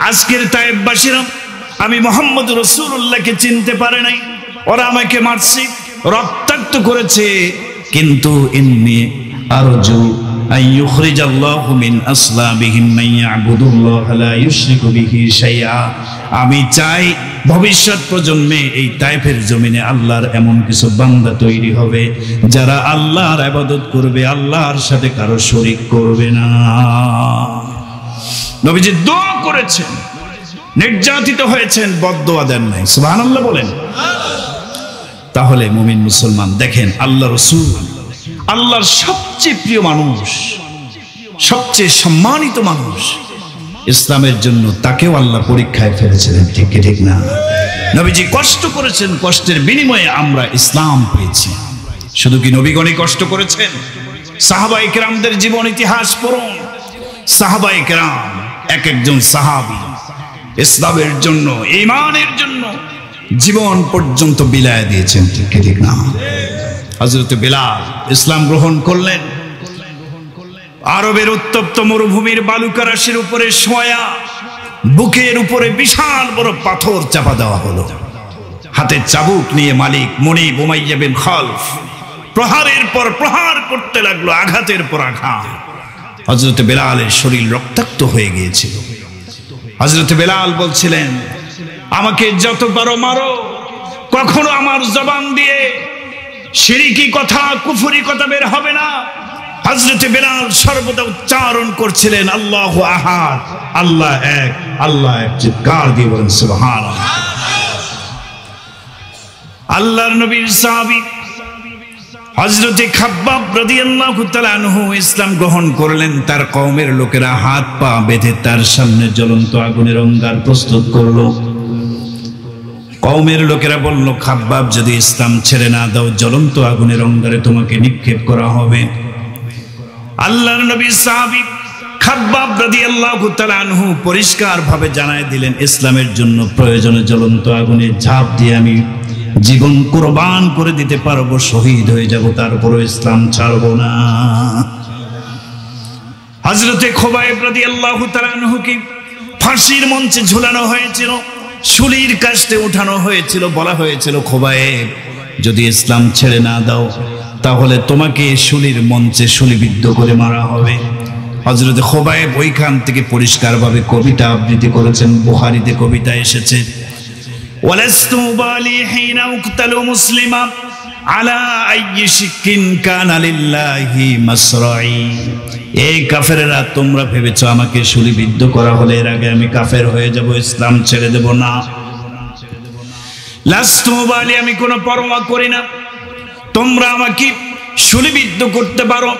আজকের তায়েফবাসীরা আমি মুহাম্মদ রাসূলুল্লাহকে চিনতে পারে নাই, ওরা আমাকে মারছে, রক্তাক্ত করেছে, কিন্তু ইন্নী আরজু আন ইউখরিজাল্লাহু মিন আসলাবিহিম মান ইয়াবুদুল্লাহ লা ইউশরিকু বিহি শাইআ। আমি চাই ভবিষ্যৎ প্রজন্মে এই তায়েফের জমিনে আল্লাহর এমন কিছু বান্দা তৈরি হবে যারা আল্লাহর ইবাদত করবে, আল্লাহর সাথে কারো শরীক করবে না। নবীজি দোয়া করেছেন, নির্যাতিত হয়েছেন, বদদোয়া দেন নাই। সুবহানাল্লাহ বলেন। তাহলে মুমিন মুসলমান দেখেন, আল্লাহ রাসূল আল্লাহর সবচেয়ে প্রিয় মানুষ, সবচেয়ে সম্মানিত মানুষ, ইসলামের জন্য তাকেও আল্লাহ পরীক্ষায় ফেলেছিলেন, ঠিক কি ঠিক না? নবীজি কষ্ট করেছেন, কষ্টের বিনিময়ে আমরা ইসলাম পেয়েছি। শুধু কি নবীগণই কষ্ট করেছেন? সাহাবায়ে কেরামদের জীবন ইতিহাস পড়ুন। সাহাবায়ে কেরাম এক একজন সাহাবী ইসলামের জন্য, ঈমানের জন্য জীবন পর্যন্ত বিলায় দিয়েছেন, ঠিক কি ঠিক না? হযরত বিলাল ইসলাম গ্রহণ করলেন, আরবের উত্তপ্ত মরুভূমির বালুকা রাশির উপরে শোয়া, বুকের উপরে বিশাল বড় পাথর চাপা দেওয়া হলো। হাতে চাবুক নিয়ে মালিক মুনিব উমাইয়া বিন খালফ প্রহারের পর প্রহার করতে লাগলো, আঘাতের পর আঘাত। হযরত বিলালের শরীর রক্তাক্ত হয়ে গিয়েছিল। হযরত বিলাল বলছিলেন, আমাকে যত পারো মারো, কখনো আমার জবান দিয়ে শিরকি কথা, কুফরি কথা বের হবে না। হযরত বিলাল সর্বদা উচ্চারণ করছিলেন, আল্লাহু আহাদ, আল্লাহ এক, আল্লাহ এক। চিৎকার দিয়ে বলেন সুবহানাল্লাহ। আল্লাহর নবীর সাহাবী হযরত খাব্বাব রাদিয়াল্লাহু তাআলা আনহু ইসলাম গ্রহণ করলেন। তার কওমের লোকেরা হাত পা বেঁধে তার সামনে জ্বলন্ত আগুনের অঙ্গার প্রস্তুত করলো। কওমের লোকেরা বলল, খাব্বাব যদি ইসলাম ছেড়ে না দাও, জ্বলন্ত আগুনের অঙ্গারে তোমাকে নিক্ষেপ করা হবে। আল্লাহর নবী সাহাবী খাব্বাব রাদিয়াল্লাহু তাআলা আনহু পরিষ্কার ভাবে জানায় দিলেন, ইসলামের জন্য প্রয়োজনে জ্বলন্ত আগুনে ঝাঁপ দিয়ে আমি জীবন কুরবান করে দিতে পারবো, শহীদ হয়ে যাব, তারপরও ইসলাম ছাড়বো না। হযরতে খুবাইব রাদিয়াল্লাহু তাআলা আনহুকে ফাঁসির মঞ্চে ঝুলানো হয়েছিল, শুলির কাস্তে উঠানো হয়েছিল, বলা হয়েছিল, খুবাইব যদি ইসলাম ছেড়ে না দাও তাহলে তোমাকে শুলির মঞ্চে শুলিবিদ্ধ করে মারা হবে। হযরত খুবাইব ওইখান থেকে পরিষ্কারভাবে কবিতা আবৃত্তি করেছেন, বুখারীতে কবিতা এসেছে, ওয়ালাস্তু বালি হিনা উকতালু মুসলিমা আলা আইয়ি শিক্কিন কানা লিল্লাহি মাসরাই। এই কাফেররা, তোমরা ভেবেছো আমাকে শুলিবিদ্ধ করা হলে এর আগে আমি কাফের হয়ে যাব, ইসলাম ছেড়ে দেব না। লাস্তু বালি, আমি কোনো পরোয়া করি না, তোমরা আমাকে শুলিবিদ্ধ করতে পারো,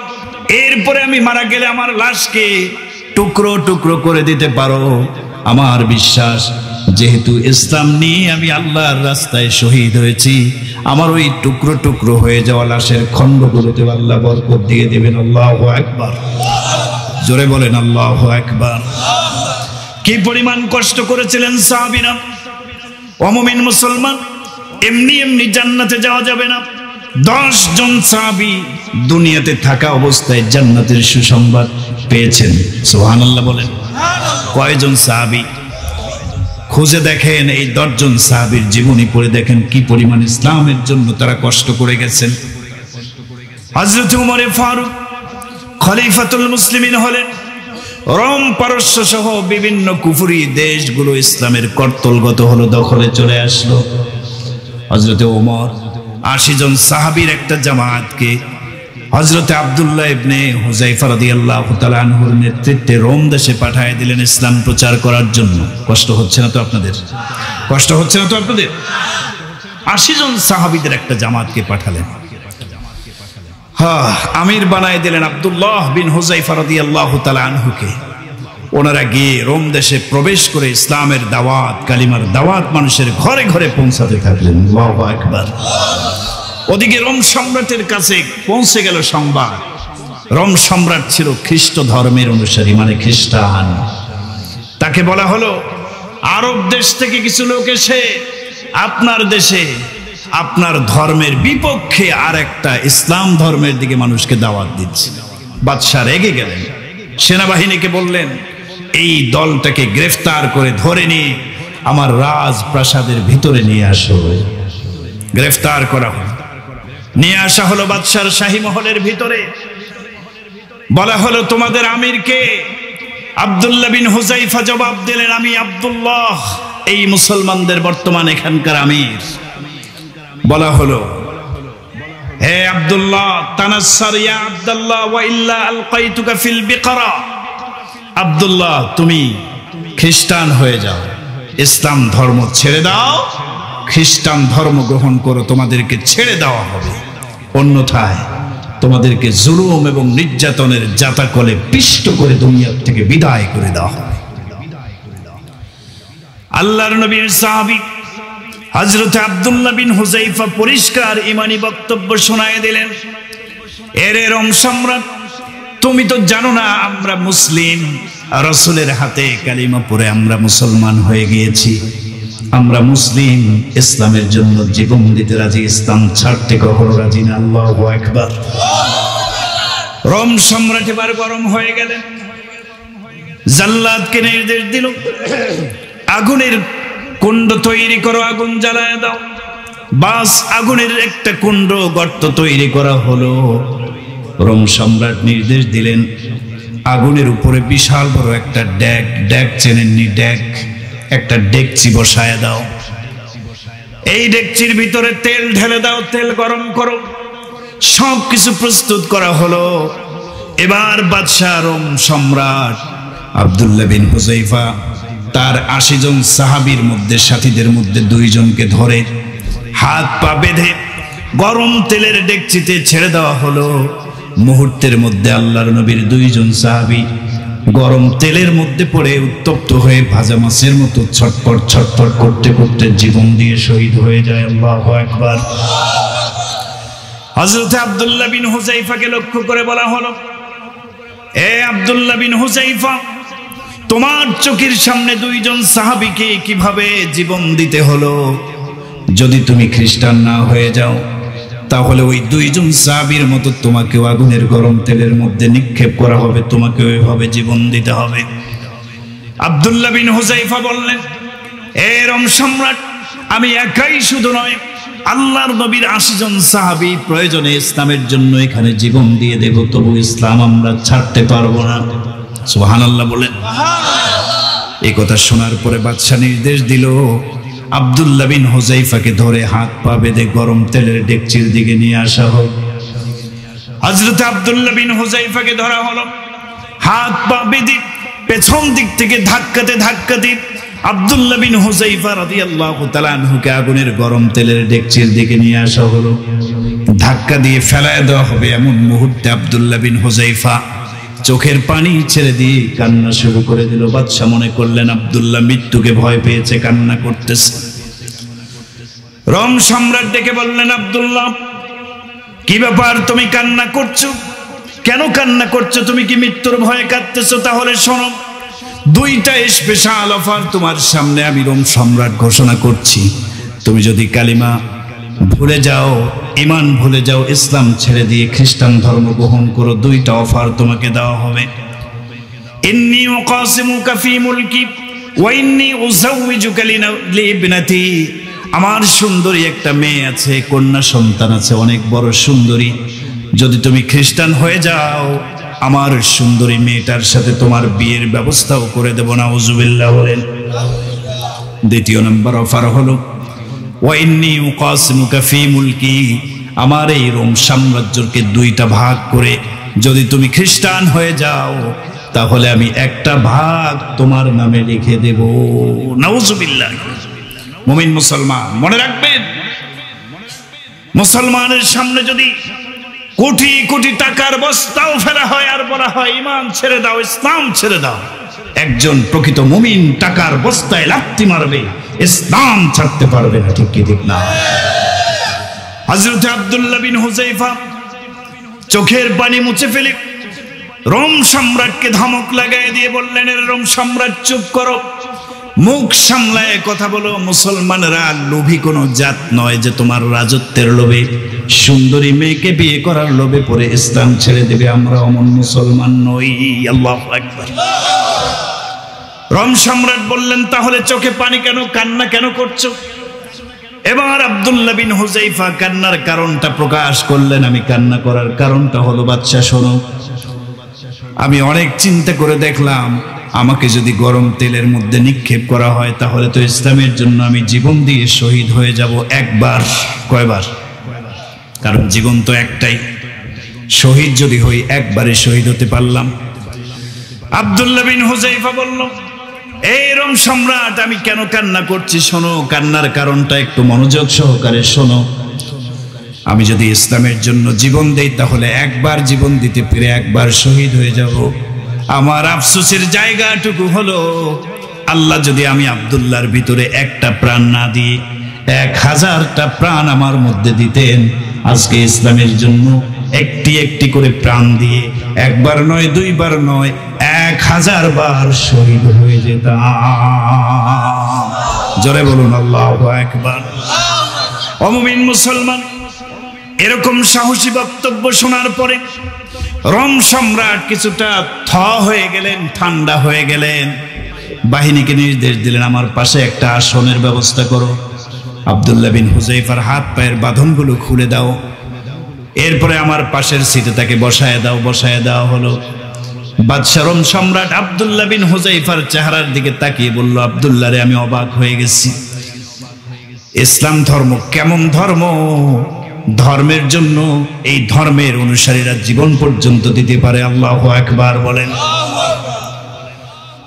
এরপরে আমি মারা গেলে আমার লাশকে টুকরো টুকরো করে দিতে পারো। আমার বিশ্বাস, যেহেতু ইসলাম নিয়ে আমি আল্লাহর রাস্তায় শহীদ হয়েছি, আমার ওই টুকরো টুকরো হয়ে যাওয়া লাশের খণ্ডগুলোতে আল্লাহ বরকত দিয়ে দেবেন। আল্লাহু আকবার। জোরে বলেন আল্লাহু আকবার। কি পরিমাণ কষ্ট করেছিলেন সাহাবীরা। মুমিন মুসলমান, এমনি এমনি জান্নাতে যাওয়া যাবে না। 10 জন সাহাবী দুনিয়াতে থাকা অবস্থায় জান্নাতের সুসংবাদ পেয়েছেন। সুবহানাল্লাহ বলেন। কয়জন সাহাবী? খুঁজে দেখেন এই 10 জন সাহাবীর জীবনী পড়ে দেখেন কি পরিমাণ ইসলামের জন্য তারা কষ্ট করে গেছেন। হযরত উমর ফারুক খলিফাতুল মুসলিমিন হলেন। রোম পারস্য সহ বিভিন্ন কুফরি দেশগুলো ইসলামের কর্তলগত হলো, দখলে চলে আসলো। হযরত উমর 80 জন সাহাবীর একটা জামাতকে হযরত আব্দুল্লাহ ইবনে হুযায়ফা রাদিয়াল্লাহু তাআলা আনহুর নেতৃত্বে রোম দেশে পাঠিয়ে দিলেন ইসলাম প্রচার করার জন্য। কষ্ট হচ্ছে না তো আপনাদের? কষ্ট হচ্ছে না তো আপনাদের? 80 জন সাহাবীদের একটা জামাতকে পাঠালেন। আমির বানায় দিলেন আব্দুল্লাহ বিন হুযায়ফা রাদিয়াল্লাহু তাআলা আনহুকে। ওনারা গিয়ে রোম দেশে প্রবেশ করে ইসলামের দাওয়াত, কালিমার দাওয়াত মানুষের ঘরে ঘরে পৌঁছাতে থাকলেন। আল্লাহু আকবার। ওদিকে রোম সম্রাটের কাছে পৌঁছে গেল সংবাদ, রোম সম্রাট ছিল খ্রিস্ট ধর্মের অনুসারী, মানে খ্রিস্টান। তাকে বলা হলো আরব দেশ থেকে কিছু লোক এসে আপনার দেশে আপনার ধর্মের বিপক্ষে আর একটা ইসলাম ধর্মের দিকে মানুষকে দাওয়াত দিচ্ছে। বাদশা রেগে গেলেন, সেনাবাহিনীকে বললেন এই দলটাকে গ্রেফতার করে ধরে নিয়ে আমার রাজপ্রাসাদের ভিতরে নিয়ে আসো। গ্রেফতার করা হলো, নিয়ে আসা হলো বাদশার শাহী মহলের ভিতরে। বলা হলো তোমাদের আমির কে? আব্দুল্লাহ বিন হুযায়ফা জবাব দিলেন আমি আব্দুল্লাহ, এই মুসলমানদের বর্তমান এখানকার আমির। বলা হলো হে আব্দুল্লাহ, তানাসসার ইয়া আব্দুল্লাহ ওয়া ইল্লা আলকাইতুকা ফিল বিকরা। আব্দুল্লাহ তুমি খ্রিস্টান হয়ে যাও, ইসলাম ধর্ম ছেড়ে দাও, খ্রিস্টান ধর্ম গ্রহণ করো, তোমাদেরকে ছেড়ে দেওয়া হবে, অন্যথায় তোমাদেরকে জুলুম এবং নির্যাতনের জাতাকলে পিষ্ট করে দুনিয়া থেকে বিদায় করে দেওয়া হবে। আল্লাহর নবীর সাহাবী হযরত আব্দুল্লাহ বিন হুযায়ফা পরিষ্কার ঈমানি বক্তব্য শোনায় দিলেন। এর রোম সম্রাট, তুমি তো জানো না আমরা মুসলিম, রাসূলের হাতে কালিমা পড়ে আমরা মুসলমান হয়ে গিয়েছি। আমরা মুসলিম, ইসলামের জন্য জীবন দিতে রাজি, ইসলাম ছাড়তে কখনো রাজি না। আল্লাহু আকবার। রোম সম্রাট এবার গরম হয়ে গেলেন, জাল্লাদকে নির্দেশ দিল আগুনের কুণ্ড তৈরি করো, আগুন জ্বালায় দাও। বাস আগুনের একটা কুণ্ড গর্ত তৈরি করা হলো। রোম সম্রাট নির্দেশ দিলেন আগুনের উপরে বিশাল বড় একটা ড্যাগ চেনেননি, একটা ডেকচি বসায় দাও। এই ডেকচির ভিতরে তেল ঢেলে দাও, তেল গরম করো। সব কিছু প্রস্তুত করা হলো। এবার বাদশাহ রোম সম্রাট আব্দুল্লাহ বিন হুযায়ফা তার 80 জন সাহাবীর মধ্যে, সাথীদের মধ্যে 2 জনকে ধরে হাত পা বেঁধে গরম তেলের ডেকচিতে ছেড়ে দেওয়া হলো। মুহূর্তের মধ্যে আল্লাহর নবীর 2 জন সাহাবী গরম তেলের মধ্যে পড়ে উত্তপ্ত হয়ে ভাজা মাছের মতো ছটফট ছটফট করতে করতে জীবন দিয়ে শহীদ হয়ে যায়। আল্লাহু আকবার। হযরত আব্দুল্লাহ বিন হুযায়ফাকে লক্ষ্য করে বলা হলো এ আব্দুল্লাহ বিন হুযায়ফা, তোমার চোখের সামনে 2 জন সাহাবীকে কিভাবে জীবন দিতে হলো। যদি তুমি খ্রিস্টান না হয়ে যাও তাহলে ওই 2 জন সাহাবীর মতো তোমাকেও আগুনের গরম তেলের মধ্যে নিক্ষেপ করা হবে, তোমাকে ওইভাবে জীবন দিতে হবে। আব্দুল্লাহ বিন হুযায়ফা বললেন এ রোম সম্রাট, আমি একাই শুধু নয়, আল্লাহর নবীর 80 জন সাহাবী প্রয়োজনে ইসলামের জন্য এখানে জীবন দিয়ে দেব, তবু ইসলাম আমরা ছাড়তে পারবো না। সুবহানাল্লাহ বলেন। এই কথা শোনার পরে বাদশা নির্দেশ দিল আব্দুল্লাহ বিন হুযায়ফাকে ধরে হাত পা বেঁধে গরম তেলের ডেকচির দিকে নিয়ে আসা হোক। হযরত আব্দুল্লাহ বিন হুযায়ফাকে ধরা হলো, হাত পা বেঁধে পেছন দিক থেকে ধাক্কাতে ধাক্কাতে আব্দুল্লাহ বিন হুযায়ফা রাদিয়াল্লাহু তাআলা আনহুকে আগুনের গরম তেলের ডেকচির দিকে নিয়ে আসা হলো। ধাক্কা দিয়ে ফেলায় দেওয়া হবে এমন মুহূর্তে আব্দুল্লাহ বিন হুযায়ফা চোখের পানি ছেড়ে দিয়ে কান্না শুরু করে দিল। বাদশা মনে করলেন আব্দুল্লাহ মৃত্যুকে ভয় পেয়েছে, কান্না করতেছে। রোম সম্রাট ডেকে বললেন আব্দুল্লাহ, কি ব্যাপার, তুমি কান্না করছো কেন? কান্না করছো, তুমি কি মৃত্যুর ভয়ে কাঁদতেছো? তাহলে শোনো, 2টা স্পেশাল অফার তোমার সামনে আমি রোম সম্রাট ঘোষণা করছি। তুমি যদি কালিমা ভুলে যাও, ঈমান ভুলে যাও, ইসলাম ছেড়ে দিয়ে খ্রিস্টান ধর্ম গ্রহণ করো, 2টা অফার তোমাকে দেওয়া হবে। ইন্নী উকাসিমুকা ফি মুলকি ওয়া ইন্নী উযাওয়িজুকা লিইবনাতি। আমার সুন্দরী একটা মেয়ে আছে, কন্যা সন্তান আছে, অনেক বড় সুন্দরী। যদি তুমি খ্রিস্টান হয়ে যাও, আমার সুন্দরী মেয়েটার সাথে তোমার বিয়ের ব্যবস্থাও করে দেব। নাউযুবিল্লাহ বলেন। 2য় নম্বর অফার হলো ওয়া ইন্নী উকাসিমুকা ফী মুলকি, আমার এই রোম সাম্রাজ্যকে দুইটা ভাগ করে যদি তুমি খ্রিস্টান হয়ে যাও তাহলে আমি একটা ভাগ তোমার নামে লিখে দেব। নাউজুবিল্লাহ। মুমিন মুসলমান মনে রাখবেন, মুসলমানের সামনে যদি কোটি কোটি টাকার বস্তাও ফেলা হয় আর বলা হয় ঈমান ছেড়ে দাও, ইসলাম ছেড়ে দাও, একজন প্রকৃত মুমিন টাকার বস্তায় লাথি মারবে, ইসলাম ছাড়তে পারবে না। ঠিক কি ঠিক না? হযরত আব্দুল্লাহ বিন হুযায়ফা চোখের পানি মুছে ফেলে রোম সম্রাটকে ধমক লাগাই দিয়ে বললেন, রোম সম্রাট চুপ করো, মুখ সামলায় কথা বলো। মুসলমানরা লোভী কোনো জাত নয় যে তোমার রাজত্বের লোভে, সুন্দরী মেয়েকে বিয়ে করার লোভে পড়ে ইসলাম ছেড়ে দেবে। আমরা অমন মুসলমান নই। আল্লাহু আকবার। রোম সম্রাট বললেন, তাহলে চোখে পানি কেন, কান্না কেন করছো? এবার আব্দুল্লাহ বিন হুযায়ফা কান্নার কারণটা প্রকাশ করলেন। আমি কান্না করার কারণটা হলো, বাদশা শোনো, আমি অনেক চিন্তা করে দেখলাম আমাকে যদি গরম তেলের মধ্যে নিক্ষেপ করা হয় তাহলে তো ইসলামের জন্য আমি জীবন দিয়ে শহীদ হয়ে যাব। একবার, কয়বার? কারণ জীবন তো একটাই, শহীদ যদি হই একবারে শহীদ হতে পারলাম। আব্দুল্লাহ বিন হুযায়ফা বলল, এই রোম সম্রাট, আমি কেন কান্না করছি শোনো, কান্নার কারণটা একটু মনোযোগ সহকারে শোনো। আমি যদি ইসলামের জন্য জীবন দেই তাহলে একবার জীবন দিতে পেরে একবার শহীদ হয়ে যাব। আমার আফসোসের জায়গাটুকু হলো, আল্লাহ যদি আমি আব্দুল্লাহর ভিতরে একটা প্রাণ না দিয়ে 1000টা প্রাণ আমার মধ্যে দিতেন, আজকে ইসলামের জন্য একটি একটি করে প্রাণ দিয়ে একবার নয়, দুইবার নয়, 1000 বার শহীদ হয়ে যেতাম। জোরে বলুন আল্লাহু আকবার। ও মুমিন মুসলমান, এরকম সাহসী বক্তব্য শোনার পরে রোম সম্রাট কিছুটা হয়ে গেলেন, ঠান্ডা হয়ে গেলেন। বাহিনীকে নির্দেশ দিলেন, আমার পাশে একটা আসনের ব্যবস্থা করো। আব্দুল্লাহ বিন হুযায়ফার হাত পায়ের বাঁধনগুলো খুলে দাও, এরপরে আমার পাশের সিটে তাকে বসায় দাও। বসায় দেওয়া হলো। বাদশা রোম সম্রাট আব্দুল্লাহ বিন হুযায়ফার চেহারার দিকে তাকিয়ে বলল, আব্দুল্লাহ রে, আমি অবাক হয়ে গেছি। ইসলাম ধর্ম কেমন ধর্ম, ধর্মের জন্য এই ধর্মের অনুসারীরা জীবন পর্যন্ত দিতে পারে। আল্লাহু আকবার বলেন।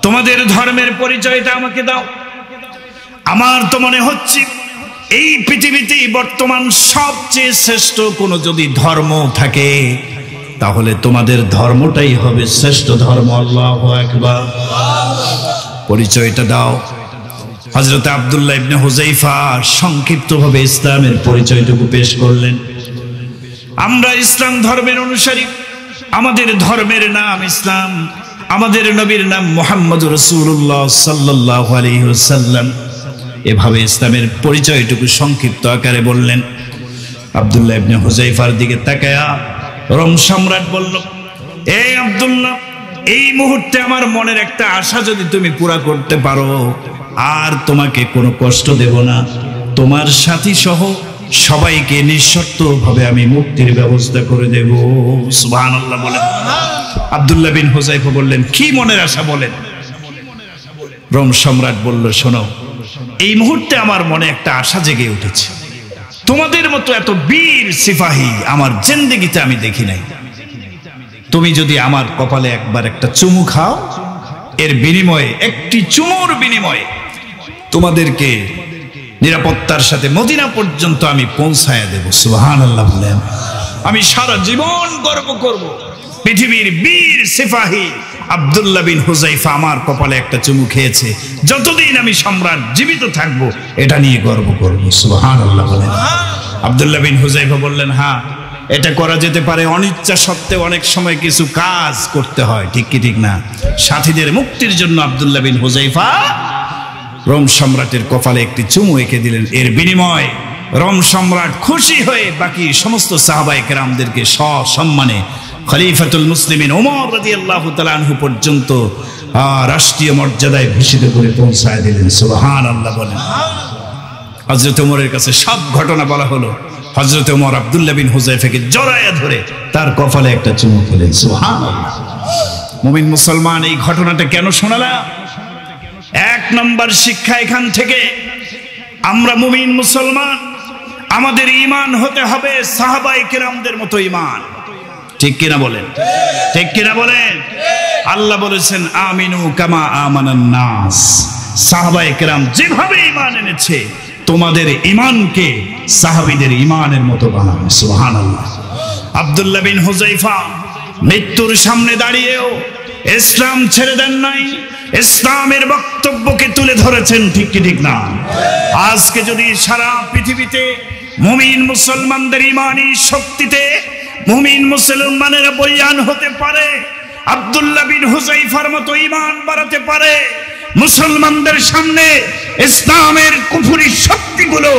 তোমাদের ধর্মের পরিচয়টা আমাকে দাও। আমার তো মনে হচ্ছে এই পৃথিবীতেই বর্তমান সবচেয়ে শ্রেষ্ঠ কোনো যদি ধর্ম থাকে তাহলে তোমাদের ধর্মটাই হবে শ্রেষ্ঠ ধর্ম। আল্লাহু আকবার। পরিচয়টা দাও। হযরত আব্দুল্লাহ ইবনে হুযায়ফা সংক্ষিপ্তভাবে ইসলামের পরিচয়টুকু পেশ করলেন। আমরা ইসলাম ধর্মের অনুসারী, আমাদের ধর্মের নাম ইসলাম, আমাদের নবীর নাম মুহাম্মদুর রাসূলুল্লাহ সাল্লাল্লাহু আলাইহি ওয়াসাল্লাম। এভাবে ইসলামের পরিচয়টুকু সংক্ষিপ্ত আকারে বললেন। আব্দুল্লাহ ইবনে হুযায়ফার দিকে তাকায়া রোম সম্রাট বলল, এই আব্দুল্লাহ, এই মুহূর্তে আমার মনের একটা আশা যদি তুমি পুরা করতে পারো, আর তোমাকে কোনো কষ্ট দেব না, তোমার সাথী সহ সবাইকে নিঃশর্তভাবে আমি মুক্তির ব্যবস্থা করে দেব। সুবহানাল্লাহ বলেন। আব্দুল্লাহ বিন হুযায়ফা বললেন, কি মনের আশা বলেন? রোম সম্রাট বলল, শোনো, এই মুহূর্তে আমার মনে একটা আশা জেগে উঠেছে। তোমাদের মতো এত বীর সিপাহী আমার জিন্দেগিতে আমি দেখি নাই। তুমি যদি আমার কপালে একবার একটা চুমু খাও, এর বিনিময়ে, একটি চুমুর বিনিময়ে তোমাদেরকে নিরাপত্তার সাথে মদিনা পর্যন্ত আমি পৌঁছায় দেব। সুবহানাল্লাহ বলেন। আমি সারা জীবন গর্ব করব, পৃথিবীর বীর সিপাহী আব্দুল্লাহ বিন হুযায়ফা আমার কপালে একটা চুমু খেয়েছে। যতদিন আমি সম্রাট জীবিত থাকবো এটা নিয়ে গর্ব করব। সুবহানাল্লাহ বলেন। আব্দুল্লাহ বিন হুযায়ফা বললেন, হ্যাঁ, এটা করা যেতে পারে। অনিচ্ছা সত্ত্বেও অনেক সময় কিছু কাজ করতে হয়, ঠিক কি ঠিক না? সাথীদের মুক্তির জন্য আব্দুল্লাহ বিন হুযায়ফা রোম সম্রাটের কপালে একটি চুমু এঁকে দিলেন। এর বিনিময়ে রোম সম্রাট খুশি হয়ে বাকি সমস্ত সাহাবায়ে কেরামদেরকে সসম্মানে খলিফাতুল মুসলিমিন ওমর রাদিয়াল্লাহু তাআলা আনহু পর্যন্ত রাষ্ট্রীয় মর্যাদায় ভূষিত করে পৌঁছায় দিলেন। সুবহানাল্লাহ বলেন। হযরত ওমরের কাছে সব ঘটনা বলা হলো। হযরত ওমর আব্দুল্লাহ বিন হুযায়ফাকে জড়ায়া ধরে তার কপালে একটা চুমু খেলেন। সুবহানাল্লাহ। মুমিন মুসলমান, এই ঘটনাটা কেন শোনালাম? এক নম্বর শিক্ষা এখান থেকে, আমরা মুমিন মুসলমান, আমাদের ঈমান হতে হবে সাহাবায়ে কেরামদের মতো ঈমান। ঠিক কিনা বলেন? ঠিক কিনা বলেন? আল্লাহ বলেছেন আমিনু কামা আমানান নাস। সাহাবায়ে কেরাম যেভাবে ঈমান এনেছে তোমাদের ঈমানকে সাহাবীদের ঈমানের মতো বানাও। সুবহানাল্লাহ। আব্দুল্লাহ বিন হুযায়ফা মৃত্যুর সামনে দাঁড়িয়েও ইসলাম ছেড়ে দেন নাই, ইসলামের বক্তব্যকে তুলে ধরেছেন। ঠিক কি ঠিক না? আজকে যদি সারা পৃথিবীতে মুমিন মুসলমানদের ঈমানি শক্তিতে মুমিন মুসলমানেরা বলিয়ান হতে পারে, আব্দুল্লাহ বিন হুযায়ফার মতো ঈমান বাড়াতে পারে, মুসলমানদের সামনে ইসলামের কুফরি শক্তিগুলো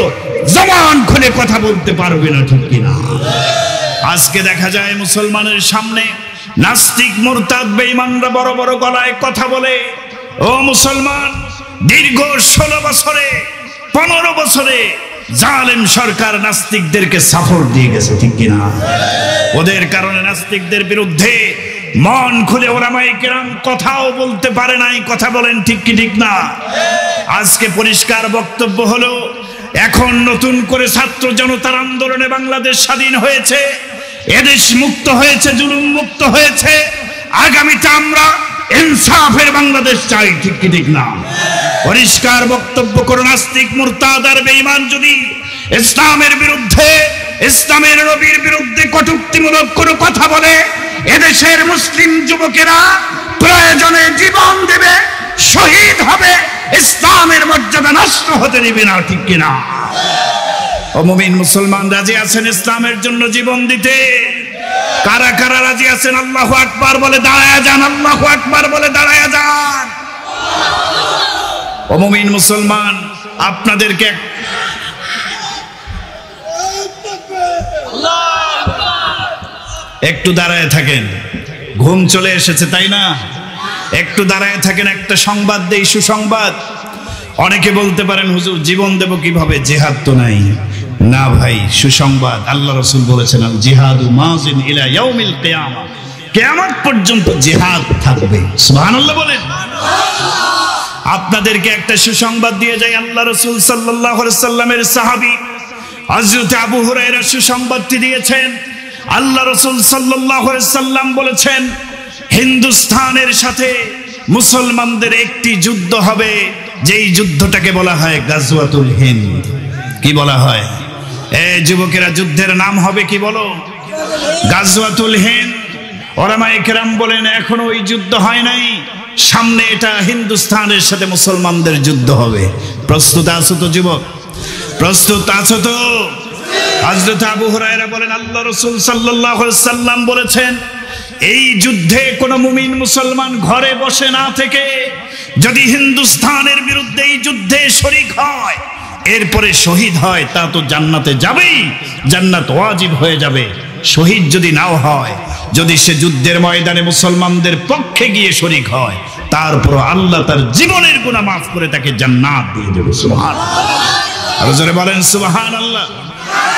জবান খুলে কথা বলতে পারবে না। ঠিক কিনা? আজকে দেখা যায় মুসলমানের সামনে নাস্তিক মুরতাদ বেঈমানরা বড় বড় গলায় কথা বলে। ও মুসলমান, দীর্ঘ 16 বছরে 15 বছরে জালেম সরকার নাস্তিকদেরকে সাপোর্ট দিয়ে গেছে। ঠিক কিনা? ওদের কারণে নাস্তিকদের বিরুদ্ধে মন খুলে উলামায়ে কেরাম কথাও বলতে পারে নাই। কথা বলেন ঠিক কি ঠিক না? আজকে পরিষ্কার বক্তব্য হলো, এখন নতুন করে ছাত্র জনতার আন্দোলনে বাংলাদেশ স্বাধীন হয়েছে, এদেশ মুক্ত হয়েছে, জুলুম মুক্ত হয়েছে। আগামীতে আমরা ইনসাফের বাংলাদেশ চাই। ঠিক কি ঠিক না? পরিষ্কার বক্তব্য করুন। নাস্তিক মুরতাদ আর বেঈমান যদি ইসলামের বিরুদ্ধে, ইসলামের নবীর বিরুদ্ধে কটূক্তিমূলক কোনো কথা বলে, এদেশের মুসলিম যুবকেরা প্রয়োজনে জীবন দেবে, শহীদ হবে, ইসলামের মর্যাদা নষ্ট হতে দিবে না। ঠিক কিনা? ও মুমিন মুসলমান, রাজি আছেন ইসলামের জন্য জীবন দিতে? কারা কারা রাজি আছেন? আল্লাহু আকবার বলে দাঁড়ায়া যান। আল্লাহু আকবার বলে দাঁড়ায়া যান। ও মুমিন মুসলমান, আপনাদেরকে একটু দাঁড়ায় থাকেন। ঘুম চলে এসেছে তাই না? একটু দাঁড়ায় থাকেন। একটা সংবাদ দেই, সুসংবাদ। অনেকে বলতে পারেন হুজুর জীবন দেব কিভাবে, জিহাদ তো নাই। না ভাই, সুসংবাদ। আল্লাহ রাসূল বলেছেন আল জিহাদু মাযিন ইলা ইয়াউমিল কিয়ামা, কিয়ামত পর্যন্ত জিহাদ থাকবে। সুবহানাল্লাহ বলেন। আপনাদেরকে একটা সুসংবাদ দিয়ে যাই। আল্লাহ রাসূল সাল্লাল্লাহু আলাইহি সাল্লামের সাহাবী হযরত আবু হুরায়রা সুসংবাদটি দিয়েছেন। আল্লাহ রাসূল সাল্লাল্লাহু আলাইহি সাল্লাম বলেছেন হিন্দুস্তানের সাথে মুসলমানদের একটি যুদ্ধ হবে, যেই যুদ্ধটাকে বলা হয় গাজওয়াতুল হিন্দ। কি বলা হয়? এই যুবকেরা, যুদ্ধের নাম হবে কি বলো? গাজওয়াতুল হিন্দ। উলামায়ে কেরাম বলেন এখনো ওই যুদ্ধ হয় নাই, সামনে এটা হিন্দুস্তানের সাথে মুসলমানদের যুদ্ধ হবে। প্রস্তুত আছো তো যুবক? প্রস্তুত আছো তো? হযরত আবু হুরায়রা বলেন আল্লাহ রাসূল সাল্লাল্লাহু আলাইহি সাল্লাম বলেছেন এই যুদ্ধে কোন মুমিন মুসলমান ঘরে বসে না থেকে যদি হিন্দুস্তানের বিরুদ্ধে এই যুদ্ধে শরীক হয়, এরপরে শহীদ হয়, তা তো জান্নাতে যাবেই, জান্নাত ওয়াজিব হয়ে যাবে। শহীদ যদি নাও হয়, যদি সে যুদ্ধের ময়দানে মুসলমানদের পক্ষে গিয়ে শরীক হয়, তারপর আল্লাহ তার জীবনের গুনাহ মাফ করে তাকে জান্নাত দিয়ে দেবে। সুবহানাল্লাহ। আর জোরে বলেন সুবহানাল্লাহ।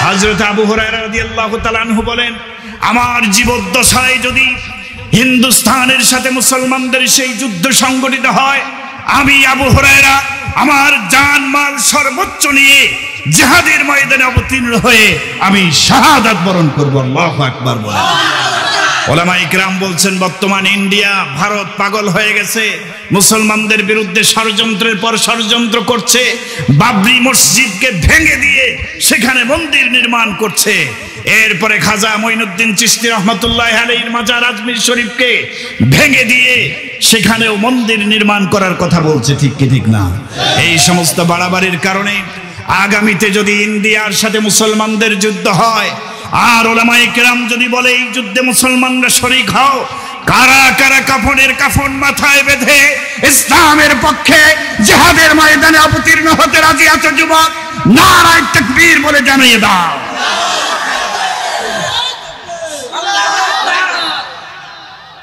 হযরত আবু হুরায়রা রাদিয়াল্লাহু তাআলা আনহু বলেন আমার জীবদ্দশায় যদি হিন্দুস্তানের সাথে মুসলমানদের সেই যুদ্ধ সংগঠিত হয়, আমি আবু হুরায়রা আমার জান মাল সর্বোচ্চ নিয়ে জিহাদের ময়দানে অবতীর্ণ হয়ে আমি শাহাদাত বরণ করব। আল্লাহু আকবার বলেন। উলামায়ে কেরাম বলছেন বর্তমান ইন্ডিয়া, ভারত পাগল হয়ে গেছে, মুসলমানদের বিরুদ্ধে ষড়যন্ত্রের পর ষড়যন্ত্র করছে। বাবরি মসজিদকে ভেঙে দিয়ে সেখানে মন্দির নির্মাণ করছে। এরপরে খাজা মঈনুদ্দিন চিশতি রহমাতুল্লাহি আলাইহির মাজার আজমির শরীফকে ভেঙে দিয়ে সেখানেও মন্দির নির্মাণ করার কথা বলছে। ঠিক কি ঠিক না? এই সমস্ত বাড়াবাড়ির কারণে আগামীতে যদি ইন্ডিয়ার সাথে মুসলমানদের যুদ্ধ হয়, আর উলামায়ে কেরাম যদি বলে এই যুদ্ধে মুসলমানরা শরীক হও, কারা কারা কাফনের কাফন মাথায় বেঁধে ইসলামের পক্ষে জিহাদের ময়দানে অবতীর্ণ হতে রাজি আছো যুবক? নারায়ে তাকবীর বলে জানিয়ে দাও।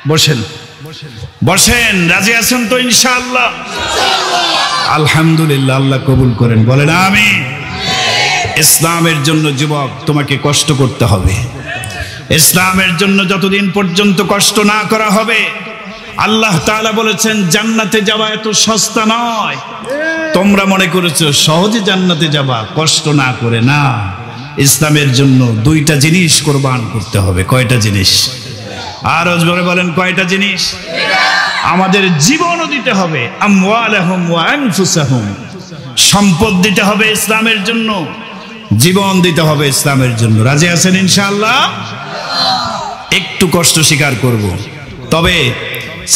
বসেন বসেন, রাজি আছেন তো ইনশাআল্লাহ? আলহামদুলিল্লাহ, আল্লাহ কবুল করেন, বলেন আমিন। ইসলামের জন্য যুবক তোমাকে কষ্ট করতে হবে। ইসলামের জন্য যতদিন পর্যন্ত কষ্ট না করা হবে, আল্লাহ তাআলা বলেছেন জান্নাতে যাওয়া এত সস্তা নয়। তোমরা মনে করেছো সহজে জান্নাতে যাবা কষ্ট না করে, না। ইসলামের জন্য দুইটা জিনিস কোরবান করতে হবে। কয়টা জিনিস? আর জোরে বলেন, কয়টা জিনিস? আমাদের জীবনও দিতে হবে, আমওয়ালাহুম ওয়া আনফুসাহুম, সম্পদ দিতে হবে ইসলামের জন্য, জীবন দিতে হবে ইসলামের জন্য। রাজি আছেন ইনশাআল্লাহ? একটু কষ্ট স্বীকার করব, তবে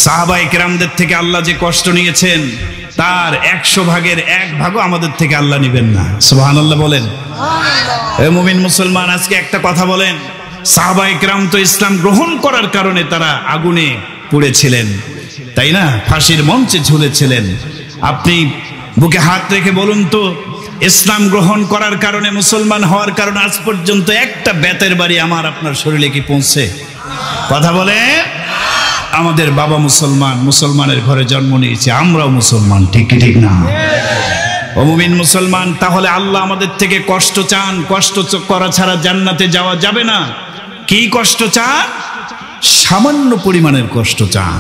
সাহাবায়ে কেরামদের থেকে আল্লাহ যে কষ্ট নিয়েছেন তার 100 ভাগের 1 ভাগও আমাদের থেকে আল্লাহ নেবেন না। সুবহানাল্লাহ বলেন। এ মুমিন মুসলমান, আজকে একটা কথা বলেন, সাহাবায়ে কেরাম তো ইসলাম গ্রহণ করার কারণে তারা আগুনে পুড়েছিলেন, তাই না? ফাঁসির মঞ্চে ঝুলেছিলেন। আপনি বুকে হাত রেখে বলুন তো, ইসলাম গ্রহণ করার কারণে, মুসলমান হওয়ার কারণে আজ পর্যন্ত একটা বেতের বাড়ি আমার আপনার শরীরে কি পৌঁছে? কথা বলে। আমাদের বাবা মুসলমান, মুসলমানের ঘরে জন্ম নিয়েছে, আমরাও মুসলমান, ঠিক কি ঠিক না? ও মুমিন মুসলমান, তাহলে আল্লাহ আমাদের থেকে কষ্ট চান। কষ্ট করা ছাড়া জান্নাতে যাওয়া যাবে না। কি কষ্ট চান? সামান্য পরিমাণের কষ্ট চান।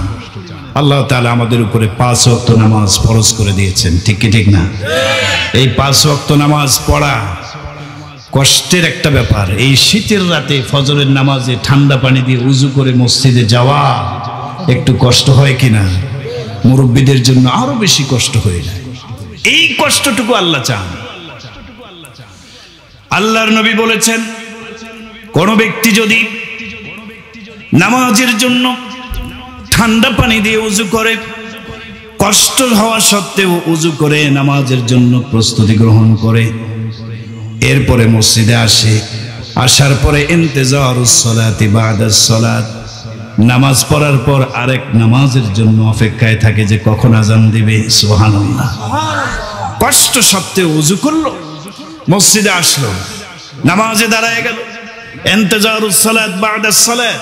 আল্লাহ তাআলা আমাদের উপরে 5 ওয়াক্ত নামাজ ফরজ করে দিয়েছেন, ঠিক কি ঠিক না? এই 5 ওয়াক্ত নামাজ পড়া কষ্টের একটা ব্যাপার। এই শীতের রাতে ফজরের নামাজে ঠান্ডা পানি দিয়ে উযু করে মসজিদে যাওয়া একটু কষ্ট হয় কিনা? মুরব্বীদের জন্য আরো বেশি কষ্ট হয়ে যায়। এই কষ্টটুকু আল্লাহ চান। আল্লাহর নবী বলেছেন, কোন ব্যক্তি যদি নামাজের জন্য ঠান্ডা পানি দিয়ে উযু করে, কষ্ট হওয়া সত্ত্বেও উযু করে নামাজের জন্য প্রস্তুতি গ্রহণ করে, এরপরে মসজিদে আসে, আসার পরে ইন্তেজারুস সালাতি বাদাস সালাত, নামাজ পড়ার পর আরেক নামাজের জন্য অপেক্ষায় থাকে যে কখন আজান দিবে। সুবহানাল্লাহ। কষ্ট সত্ত্বেও উযু করলো, মসজিদে আসলো, নামাজে দাঁড়ায় গেল, ইন্তেজারুস সালাত বাদাস সালাত,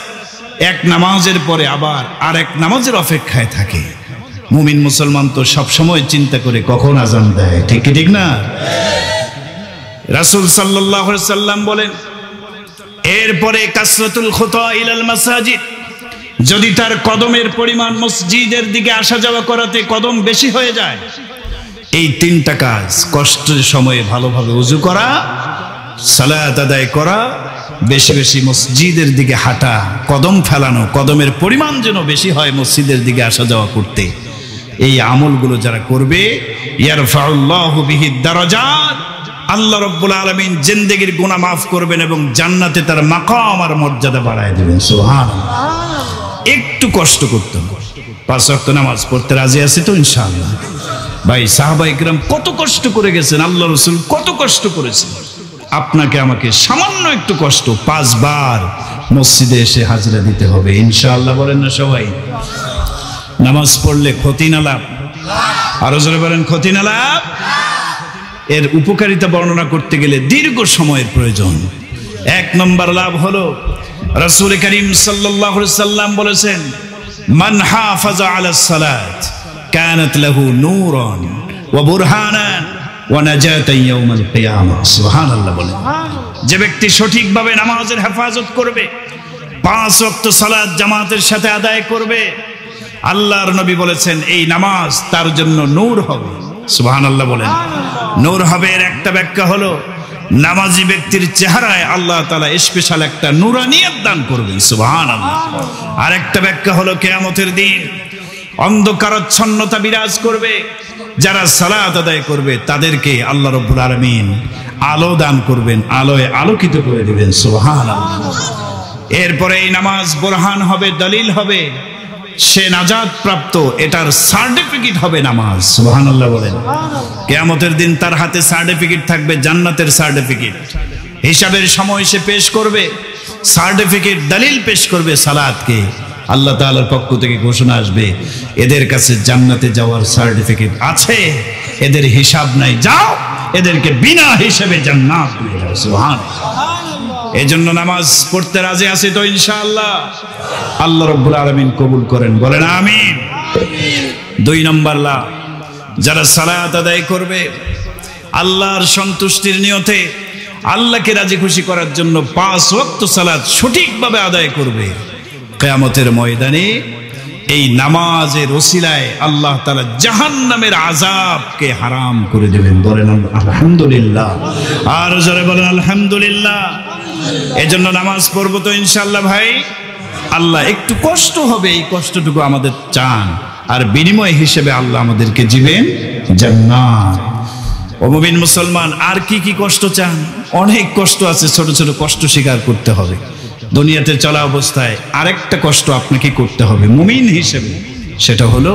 এক নামাজের পরে আবার আরেক নামাজের অপেক্ষায় থাকে। মুমিন মুসলমান তো সব সময় চিন্তা করে কখন আজান দেয়, ঠিক কি ঠিক না? রাসূল সাল্লাল্লাহু আলাইহি সাল্লাম বলেন, এরপরে কাসরাতুল খুতা ইলাল মাসাজিদ, যদি তার কদমের পরিমাণ মসজিদের দিকে আসা যাওয়া করাতে কদম বেশি হয়ে যায়, এই 3টা কাজ, কষ্টের সময়ে ভালোভাবে ওযু করা, সালাত আদায় করা, বেশি বেশি মসজিদের দিকে হাঁটা, কদম ফেলানো, কদমের পরিমাণ যেন বেশি হয় মসজিদের দিকে আসা যাওয়া করতে, এই আমলগুলো যারা করবে, ইয়ারফাউল্লাহু বিহিদ দারাজাত, আল্লাহ রাব্বুল আলামিন জিন্দেগীর গুনাহ মাফ করবেন এবং জান্নাতে তার মাকাম আর মর্যাদা বাড়ায় দিবেন। সুবহানাল্লাহ। একটু কষ্ট করতে হবে। 5 ওয়াক্ত নামাজ পড়তে রাজি আছে তো ইনশাআল্লাহ? ভাই, সাহাবায়ে কেরাম কত কষ্ট করে গেছেন, আল্লাহ রাসূল কত কষ্ট করেছেন। আপনাকে আমাকে সামান্য একটু কষ্ট, 5 বার মসজিদে এসে হাজিরা দিতে হবে ইনশাআল্লাহ। বলেন না সবাই? নামাজ পড়লে ক্ষতি না লাভ? আরো জোরে বলেন, ক্ষতি না লাভ? এর উপকারিতা বর্ণনা করতে গেলে দীর্ঘ সময়ের প্রয়োজন। 1 নম্বর লাভ হলো, রাসূল করিম সাল্লাল্লাহু আলাইহি সাল্লাম বলেছেন, মান হাফাজা আলাস সালাত কানাত লাহু নূরান ওয়া বুরহানান ওয়া নাজাতান ইয়াউমাল কিয়ামাহ। সুবহানাল্লাহ বলেন। যে ব্যক্তি সঠিকভাবে নামাজের হেফাজত করবে, 5 ওয়াক্ত সালাত জামাতের সাথে আদায় করবে, আল্লাহর নবী বলেছেন এই নামাজ তার জন্য নূর হবে। সুবহানাল্লাহ বলেন। নূর হবে এর একটা ব্যাখ্যা হলো, নামাজি ব্যক্তির চেহারায় আল্লাহ তাআলা স্পেশাল একটা নূরানিয়ত দান করবেন। সুবহানাল্লাহ। আর একটা ব্যাখ্যা হলো, কিয়ামতের দিন অন্ধকারাচ্ছন্নতা বিরাজ করবে, যারা সালাত আদায় করবে তাদেরকে আল্লাহ রাব্বুল আলামিন আলো দান করবেন, আলোয় আলোকিত করে দিবেন। সুবহানাল্লাহ। এরপরে এই নামাজ বুরহান হবে, দলিল হবে, সে নাজাত প্রাপ্ত, এটার সার্টিফিকেট হবে নামাজ। সুবহানাল্লাহ বলেন। কিয়ামতের দিন তার হাতে সার্টিফিকেট থাকবে, জান্নাতের সার্টিফিকেট। হিসাবের সময় সে পেশ করবে সার্টিফিকেট, দলিল পেশ করবে সালাতকে। আল্লাহ তাআলার পক্ষ থেকে ঘোষণা আসবে, এদের কাছে জান্নাতে যাওয়ার সার্টিফিকেট আছে, এদের হিসাব নাই, যাও এদেরকে বিনা হিসাবে জান্নাত দিয়ে দাও। সুবহানাল্লাহ। এজন্য নামাজ পড়তে রাজি আছি তো ইনশাআল্লাহ? আল্লাহ রাব্বুল আলামিন কবুল করেন, বলেন আমিন। 2 নম্বর লাভ, যারা সালাত আদায় করবে আল্লাহর সন্তুষ্টির নিয়তে, আল্লাহকে রাজি খুশি করার জন্য 5 ওয়াক্ত সালাত সঠিকভাবে আদায় করবে, কিয়ামতের ময়দানে এই নামাজের ওসিলায় আল্লাহ তাআলা জাহান্নামের আযাবকে হারাম করে দেবেন। বলেন আলহামদুলিল্লাহ, আর জোরে বলেন আলহামদুলিল্লাহ। এজন্য নামাজ পড়বো তো ইনশাআল্লাহ ভাই। আল্লাহ একটু কষ্ট হবে, এই কষ্টটুকু আমাদের চান, আর বিনিময় হিসেবে আল্লাহ আমাদেরকে দিবেন জান্নাত। ও মুমিন মুসলমান, আর কি কি কষ্ট চান? অনেক কষ্ট আছে, ছোট ছোট কষ্ট স্বীকার করতে হবে। দুনিয়াতে চলা অবস্থায় আরেকটা কষ্ট আপনাকে করতে হবে মুমিন হিসেবে, সেটা হলো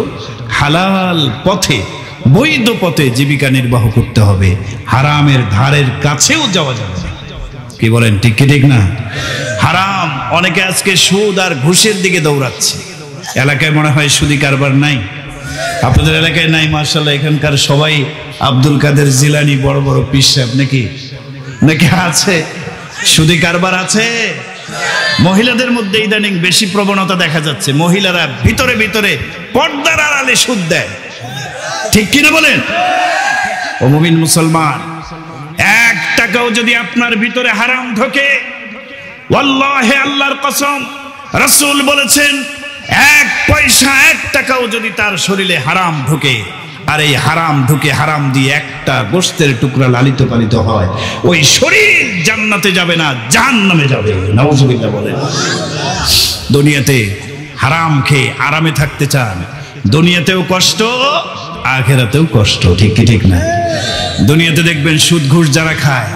হালাল পথে, বৈধ পথে জীবিকা নির্বাহ করতে হবে। হারামের ধারের কাছেও যাওয়া যাবে না। কি বলেন, ঠিক কি ঠিক না? হারাম, অনেকে আজকে সুদ আর ঘুষের দিকে দৌড়াচ্ছে। এলাকায় মনে হয় সুদি কারবার নাই, আপনাদের এলাকায় নাই? মাশাআল্লাহ, এখানকার সবাই আব্দুল কাদের জিলানী বড় বড় পীর সাহেব নাকি নাকি আছে? সুদি কারবার আছে? মহিলাদের মধ্যে ইদানিং বেশি প্রবণতা দেখা যাচ্ছে, মহিলারা ভিতরে ভিতরে পর্দার আড়ালে সুদ দেয়। ঠিক কিনা বলেন? ও মুমিন মুসলমান, 1 টাকাও যদি আপনার ভিতরে হারাম ঢোকে, ওয়াল্লাহি আল্লাহর কসম, রাসূল বলেছেন 1 পয়সা 1 টাকাও যদি তার শরীরে হারাম ঢোকে, আর এই হারাম ঢুকে হারাম দিয়ে একটা গোশতের টুকরা লালিত পালিত হয়, ওই শরীর জান্নাতে যাবে না, জাহান্নামে যাবে। নাউজুবিল্লাহ বলেন। দুনিয়াতে হারাম খেয়ে আরামে থাকতে চান, দুনিয়াতেও কষ্ট, আখিরাতেও কষ্ট। ঠিক কি ঠিক না? দুনিয়াতে দেখবেন সুদ ঘুষ যারা খায়,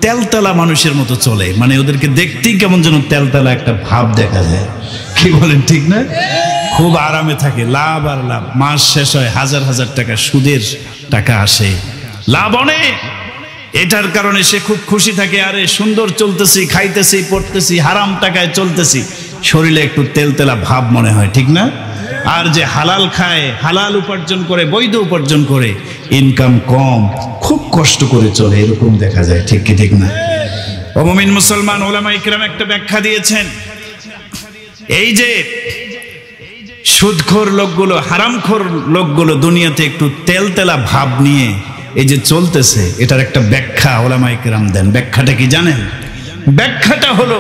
তেলতলা মানুষের মতো চলে, মানে ওদেরকে দেখতেই কেমন যেন তেলতলা একটা ভাব দেখা যায়। কি বলেন, ঠিক না? খুব আরামে থাকে, লাভ আর লাভ, মাস শেষ হয় হাজার হাজার টাকা সুদের টাকা আসে, লাভ অনেক। এটার কারণে সে খুব খুশি থাকে, আরে সুন্দর চলতেছি, খাইতেছি, পড়তেছি, হারাম টাকায় চলতেছি, শরীরে একটু তেলতেলা ভাব মনে হয়, ঠিক না? আর যে হালাল খায়, হালাল উপার্জন করে, বৈধ উপার্জন করে, ইনকাম কম, খুব কষ্ট করে চলে, এরকম দেখা যায়। ঠিক কি ঠিক না? ও মুমিন মুসলমান, উলামায়ে কিরাম একটা ব্যাখ্যা দিয়েছেন, এই যে সুদখোর লোকগুলো, হারামখোর লোকগুলো দুনিয়াতে একটু তেলতেলা ভাব নিয়ে এই যে চলতেছে, এটার একটা ব্যাখ্যা উলামায়ে কিরাম দেন। ব্যাখ্যাটা কি জানেন? ব্যাখ্যাটা হলো,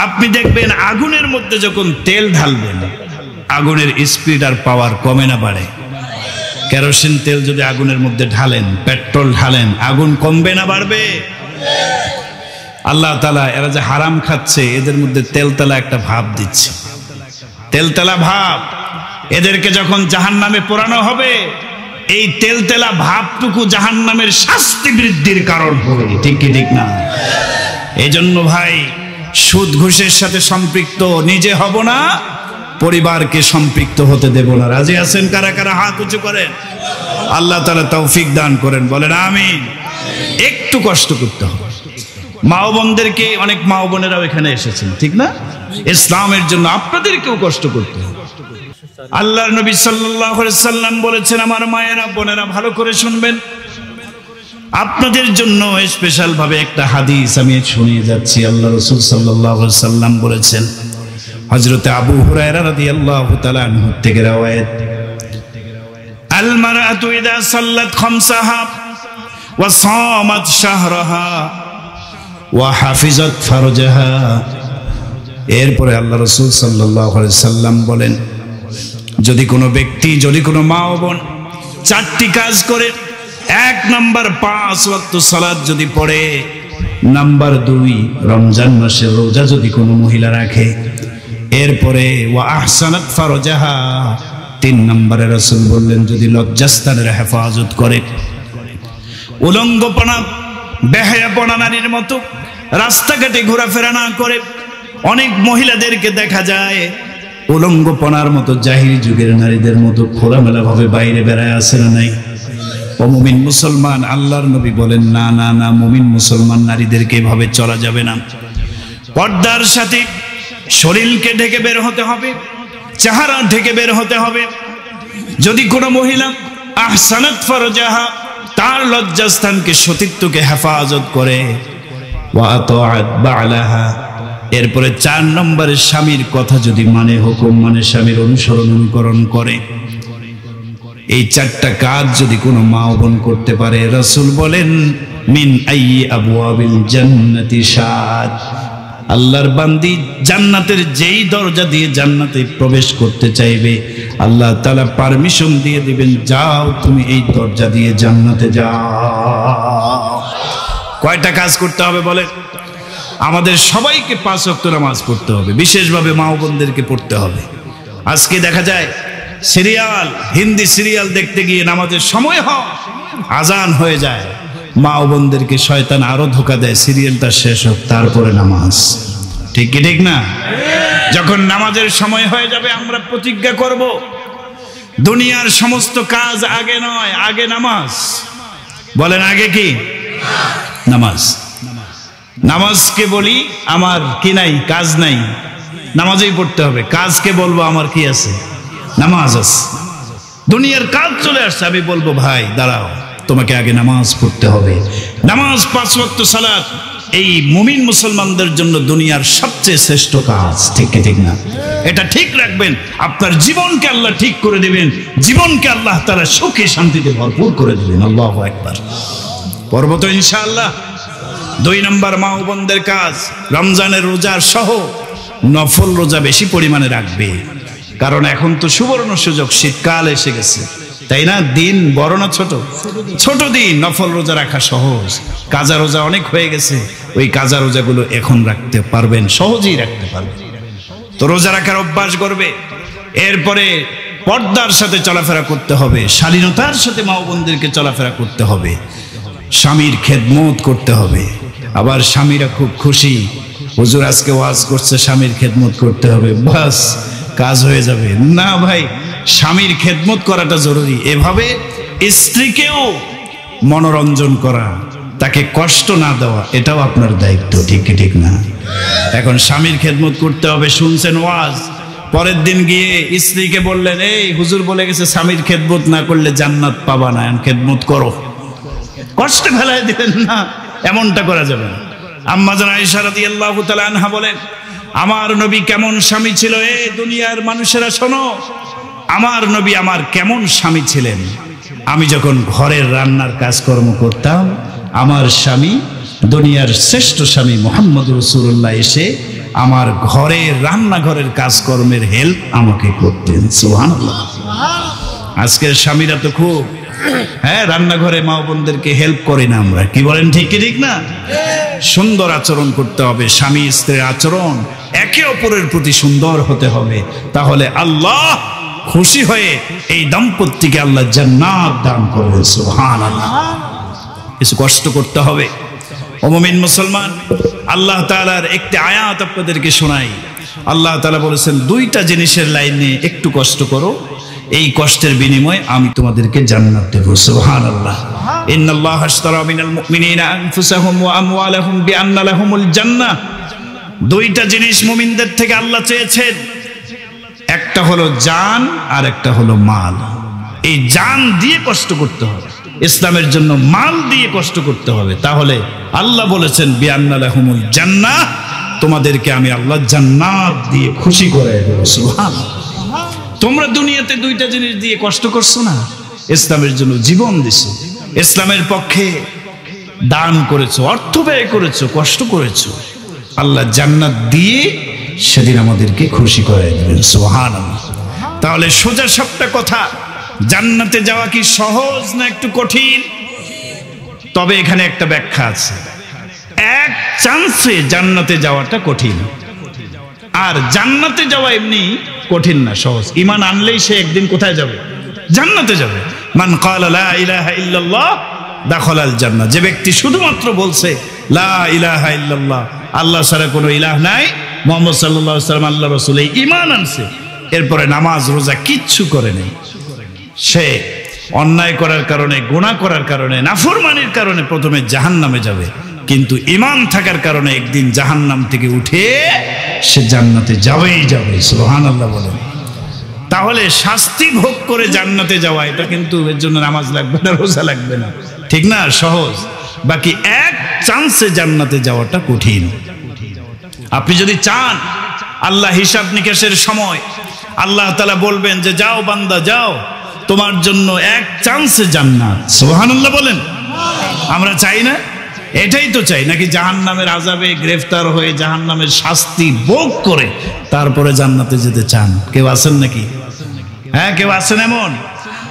আপনি দেখবেন আগুনের মধ্যে যখন তেল ঢালবেন, আগুনের স্পিড আর পাওয়ার কমে না বাড়ে? কেরোসিন তেল যদি আগুনের মধ্যে ঢালেন, পেট্রোল ঢালেন, আগুন কমবে না বাড়বে? আল্লাহ তাআলা এরা যে হারাম খাচ্ছে, এদের মধ্যে তেলতেলা একটা ভাব দিচ্ছে, তেলতেলা ভাব। এদেরকে যখন জাহান্নামে পোড়ানো হবে, এই তেলতেলা ভাবটুকু জাহান্নামের শাস্তি বৃদ্ধির কারণ হবে। ঠিক কি ঠিক না? এই জন্য ভাই, সুদ ঘুষের সাথে সম্পৃক্ত নিজে হব না, পরিবারকে সম্পৃক্ত হতে দেব না। রাজি আছেন কারা কারা? হাত উঁচু করেন। আল্লাহ তাআলা তৌফিক দান করেন, বলেন আমিন। একটু কষ্ট করতে হবে। মা বোনদেরকে, অনেক মা বোনেরাও এখানে এসেছেন, ঠিক না? ইসলামের জন্য আপনাদেরকেও কষ্ট করতে হবে। আল্লাহর নবী সাল্লাল্লাহু আলাইহি সাল্লাম বলেছেন, আমার মায়েরা বোনেরা ভালো করে শুনবেন, আপনাদের জন্য স্পেশাল ভাবে একটা হাদিস আমি শুনিয়ে যাচ্ছি। আল্লাহ রাসূল সাল্লাল্লাহু আলাইহি সাল্লাম বলেছেন, হযরত আবু হুরায়রা রাদিয়াল্লাহু তাআলা আনহু থেকে রওয়ায়াত, আল মারআতু ইযা সাল্লাত খামসাহা ওয়া সামাত শাহরাহা ওয়া হাফিজাত ফারজাহা। এরপরে আল্লাহ রাসূল সাল্লাল্লাহু আলাইহি সাল্লাম বলেন, যদি কোনো ব্যক্তি, যদি কোনো মা ও বোন 4টি কাজ করে, 1 নাম্বার 5 ওয়াক্ত সালাত যদি পড়ে, নাম্বার 2 রমজান মাসের রোজা যদি কোনো মহিলা রাখে, এরপরে ওয়া আহসানাত ফারজাহা, 3 নম্বরে রাসূল বললেন যদি লজ্জাস্থানের হেফাজত করে। উলঙ্গপনা, বেহায়াপনা নারীর মতো রাস্তাঘাটে ঘোরাফেরা না করে, অনেক মহিলাদেরকে দেখা যায় উলঙ্গপনার মতো জাহিলি যুগের নারীদের মতো খোলামেলা ভাবে বাইরে বেড়ায় আছে না নাই? ও মুমিন মুসলমান, আল্লাহর নবী বলেন, না না না, মুমিন মুসলমান নারীদেরকে এভাবে চলা যাবে না। পর্দার সাথে শরীরকে ঢেকে বের হতে হবে, চেহারা ঢেকে বের হতে হবে। যদি কোনো মহিলা আহসানাত ফারজাহা, তার লজ্জাস্থানকে, সতীত্বকে হেফাজত করে, ওয়া আতাআত বা'লাহা, এরপরে 4 নম্বরে স্বামীর কথা যদি মানে, হুকুম মানে, স্বামীর অনুসরণ অনুকরণ করে, এই 4টা কাজ যদি কোনো মা ও বোন করতে পারে, রাসূল বলেন, মিন আইয়ি আবওয়াবিল জান্নাতি শাআত, আল্লাহর বান্দি জান্নাতের যেই দরজা দিয়ে জান্নাতে প্রবেশ করতে চাইবে আল্লাহ তাআলা পারমিশন দিয়ে দিবেন, যাও তুমি এই দরজা দিয়ে জান্নাতে যাও। কয়টা কাজ করতে হবে বলে? আমাদের সবাইকে 5 ওয়াক্ত নামাজ পড়তে হবে, বিশেষভাবে মা ও বোনদেরকে পড়তে হবে। আজকে দেখা যায় সিরিয়াল, হিন্দি সিরিয়াল দেখতে গিয়ে নামাজের সময় হয়, আজান হয়ে যায়, মা ও বোনদেরকে শয়তান আরো ধোকা দেয়, সিরিয়ালটা শেষ হোক তারপরে নামাজ। ঠিক কি ঠিক না? যখন নামাজের সময় হয়ে যাবে আমরা প্রতিজ্ঞা করব, দুনিয়ার সমস্ত কাজ আগে নয়, আগে নামাজ। বলেন আগে কি? নামাজ। নামাজকে বলি আমার কি নাই, কাজ নাই, নামাজেই পড়তে হবে। কাজকে বলবো আমার কি আছে, নামাজ আছে। দুনিয়ার কাজ চলে আসছে, আমি বলবো ভাই দাঁড়াও, তোমাকে আগে নামাজ পড়তে হবে। নামাজ 5 ওয়াক্ত সালাত এই মুমিন মুসলমানদের জন্য দুনিয়ার সবচেয়ে শ্রেষ্ঠ কাজ। ঠিক কি ঠিক না? এটা ঠিক রাখবেন, আপনার জীবনকে আল্লাহ ঠিক করে দিবেন, জীবনকে আল্লাহ তাআলা সুখে শান্তিতে ভরপুর করে দিবেন। আল্লাহু আকবার। পড়ব তো ইনশাআল্লাহ। 2 নম্বর মা ও বোনদের কাজ, রমজানের রোজার সহ নফল রোজা বেশি পরিমাণে রাখবে। কারণ এখন তো সুবর্ণ সুযোগ, শীতকাল এসে গেছে, তাই না? দিন বড় না ছোট? ছোট দিন, নফল রোজা রাখা সহজ। কাজা রোজা অনেক হয়ে গেছে, ওই কাজা রোজাগুলো এখন রাখতে পারবেন, সহজেই রাখতে পারবেন। তো রোজা রাখার অভ্যাস করবে। এরপরে পর্দার সাথে চলাফেরা করতে হবে, শালীনতার সাথে মা ও বোনদেরকে চলাফেরা করতে হবে, স্বামীর খেদমত করতে হবে। আবার স্বামীরা খুব খুশি, হুজুর আজকে ওয়াজ করছে, স্বামীর খেদমত করতে হবে, বাস কাজ হয়ে যাবে। না ভাই, স্বামীর খেদমত করাটা জরুরি। এভাবে স্ত্রীকেও মনোরঞ্জন করা, তাকে কষ্ট না দেওয়া, এটাও আপনার দায়িত্ব। ঠিক কি ঠিক না? এখন স্বামীর খেদমত করতে হবে, শুনছেন ওয়াজ, পরের দিন গিয়ে স্ত্রীকে বললেন, এই হুজুর বলে গেছে স্বামীর খেদমত না করলে জান্নাত পাবা না, খেদমত করো। কষ্টে ফেলায় দিলেন না, এমনটা করা যাবে না। আম্মা জান আয়েশা রাদিয়াল্লাহু তাআলা আনহা বলেন, আমার নবী কেমন স্বামী ছিল, এ দুনিয়ার মানুষেরা শোনো, আমার নবী আমার কেমন স্বামী ছিলেন। আমি যখন ঘরের রান্নার কাজকর্ম করতাম, আমার স্বামী, দুনিয়ার শ্রেষ্ঠ স্বামী মুহাম্মদ রাসূলুল্লাহ এসে আমার ঘরের রান্নাঘরের কাজকর্মের হেল্প আমাকে করতেন। সুবহানাল্লাহ। আজকের স্বামীরা তো খুব রান্নাঘরে মা বোনদেরকে হেল্প করে না আমরা, কি বলেন? ঠিক কি ঠিক না? সুন্দর আচরণ করতে হবে, স্বামী স্ত্রীর আচরণ একে অপরের প্রতি সুন্দর হতে হবে, তাহলে আল্লাহ খুশি হয়ে এই দম্পতিকে আল্লাহ জান্নাত দান করবেন। সুবহানাল্লাহ। কিছু কষ্ট করতে হবে। ও মুমিন মুসলমান, আল্লাহ তাআলার একটি আয়াত আপনাদেরকে শোনাই। আল্লাহ তাআলা বলেছেন, 2টা জিনিসের লাইনে একটু কষ্ট করো, এই কষ্টের বিনিময়ে আমি তোমাদেরকে জান্নাত দেব। সুবহানাল্লাহ। ইন্নাল্লাহা আশতারা মিনাল মুমিনিনা আনফুসাহুম ওয়া আমওয়ালাহুম বিআন্না লাহুমুল জান্নাহ। 2টা জিনিস মুমিনদের থেকে আল্লাহ চেয়েছেন, একটা হলো জান আর একটা হলো মাল। এই জান দিয়ে কষ্ট করতে হবে, ইসলামের জন্য মাল দিয়ে কষ্ট করতে হবে, তাহলে আল্লাহ বলেছেন বিআন্না লাহুমুল জান্নাহ, তোমাদেরকে আমি আল্লাহ জান্নাত দিয়ে খুশি করে দেব। সুবহানাল্লাহ। তোমরা দুনিয়াতে 2টা জিনিস দিয়ে কষ্ট করছো না, ইসলামের জন্য জীবন দিছো, ইসলামের পক্ষে দান করেছো, অর্থ ব্যয় করেছো, কষ্ট করেছো, আল্লাহ জান্নাত দিয়ে সেদিন আমাদেরকে খুশি করে দেবেন। সুবহানাল্লাহ। তাহলে সোজা সাপটা কথা, জান্নাতে যাওয়া কি সহজ না একটু কঠিন? তবে এখানে একটা ব্যাখ্যা আছে, এক চান্সে জান্নাতে যাওয়াটা কঠিন, আর জান্নাতে যাওয়া এমনি কঠিন না, সহজ। ঈমান আনলেই সে একদিন কোথায় যাবে? জান্নাতে যাবে। মান ক্বালা লা ইলাহা ইল্লাল্লাহ দাখালাল জান্নাহ। যে ব্যক্তি শুধুমাত্র বলছে লা ইলাহা ইল্লাল্লাহ, আল্লাহ ছাড়া কোনো ইলাহ নাই, মুহাম্মদ সাল্লাল্লাহু আলাইহি ওয়াসাল্লাম আল্লাহর রাসূল, এই ঈমান আনছে, এরপরে নামাজ রোজা কিচ্ছু করে নাই, সে অন্যায় করার কারণে, গুনাহ করার কারণে, নাফরমানির কারণে প্রথমে জাহান্নামে যাবে, কিন্তু ঈমান থাকার কারণে একদিন জাহান্নাম থেকে উঠে সে জান্নাতে যাবেই যাবে। সুবহানাল্লাহ বলেন। তাহলে শাস্তি ভোগ করে জান্নাতে যাওয়া, এটা কিন্তু এর জন্য নামাজ লাগবে না, রোজা লাগবে না, ঠিক না? সহজ। বাকি এক চান্সে জান্নাতে যাওয়াটা কঠিন। আপনি যদি চান আল্লাহ হিসাব নিকেশের সময় আল্লাহ তাআলা বলবেন যে যাও বান্দা যাও, তোমার জন্য এক চান্সে জান্নাত। সুবহানাল্লাহ বলেন। আমরা চাই না? এটাই তো চাই নাকি? জাহান্নামের আযাবে গ্রেফতার হয়ে জাহান্নামের শাস্তি ভোগ করে তারপরে জান্নাতে যেতে চান? কেউ আছেন নাকি? হ্যাঁ, কেউ আছেন এমন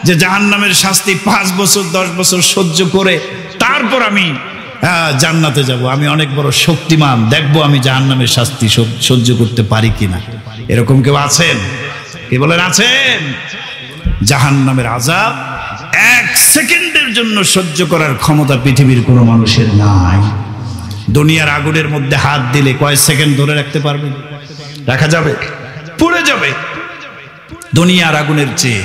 যে জাহান্নামের শাস্তি 5 বছর 10 বছর সহ্য করে তারপর আমি জান্নাতে যাব, আমি অনেক বড় শক্তিমান, দেখবো আমি জাহান্নামের শাস্তি সহ্য করতে পারি কিনা? এরকম কেউ আছেন? কে বলেন আছেন? জাহান্নামের আযাব 1 সেকেন্ডের জন্য সহ্য করার ক্ষমতা পৃথিবীর কোনো মানুষের নাই। দুনিয়ার আগুনের মধ্যে হাত দিলে কয় সেকেন্ড ধরে রাখতে পারবেন? রাখা যাবে? পুড়ে যাবে। দুনিয়ার আগুনের চেয়ে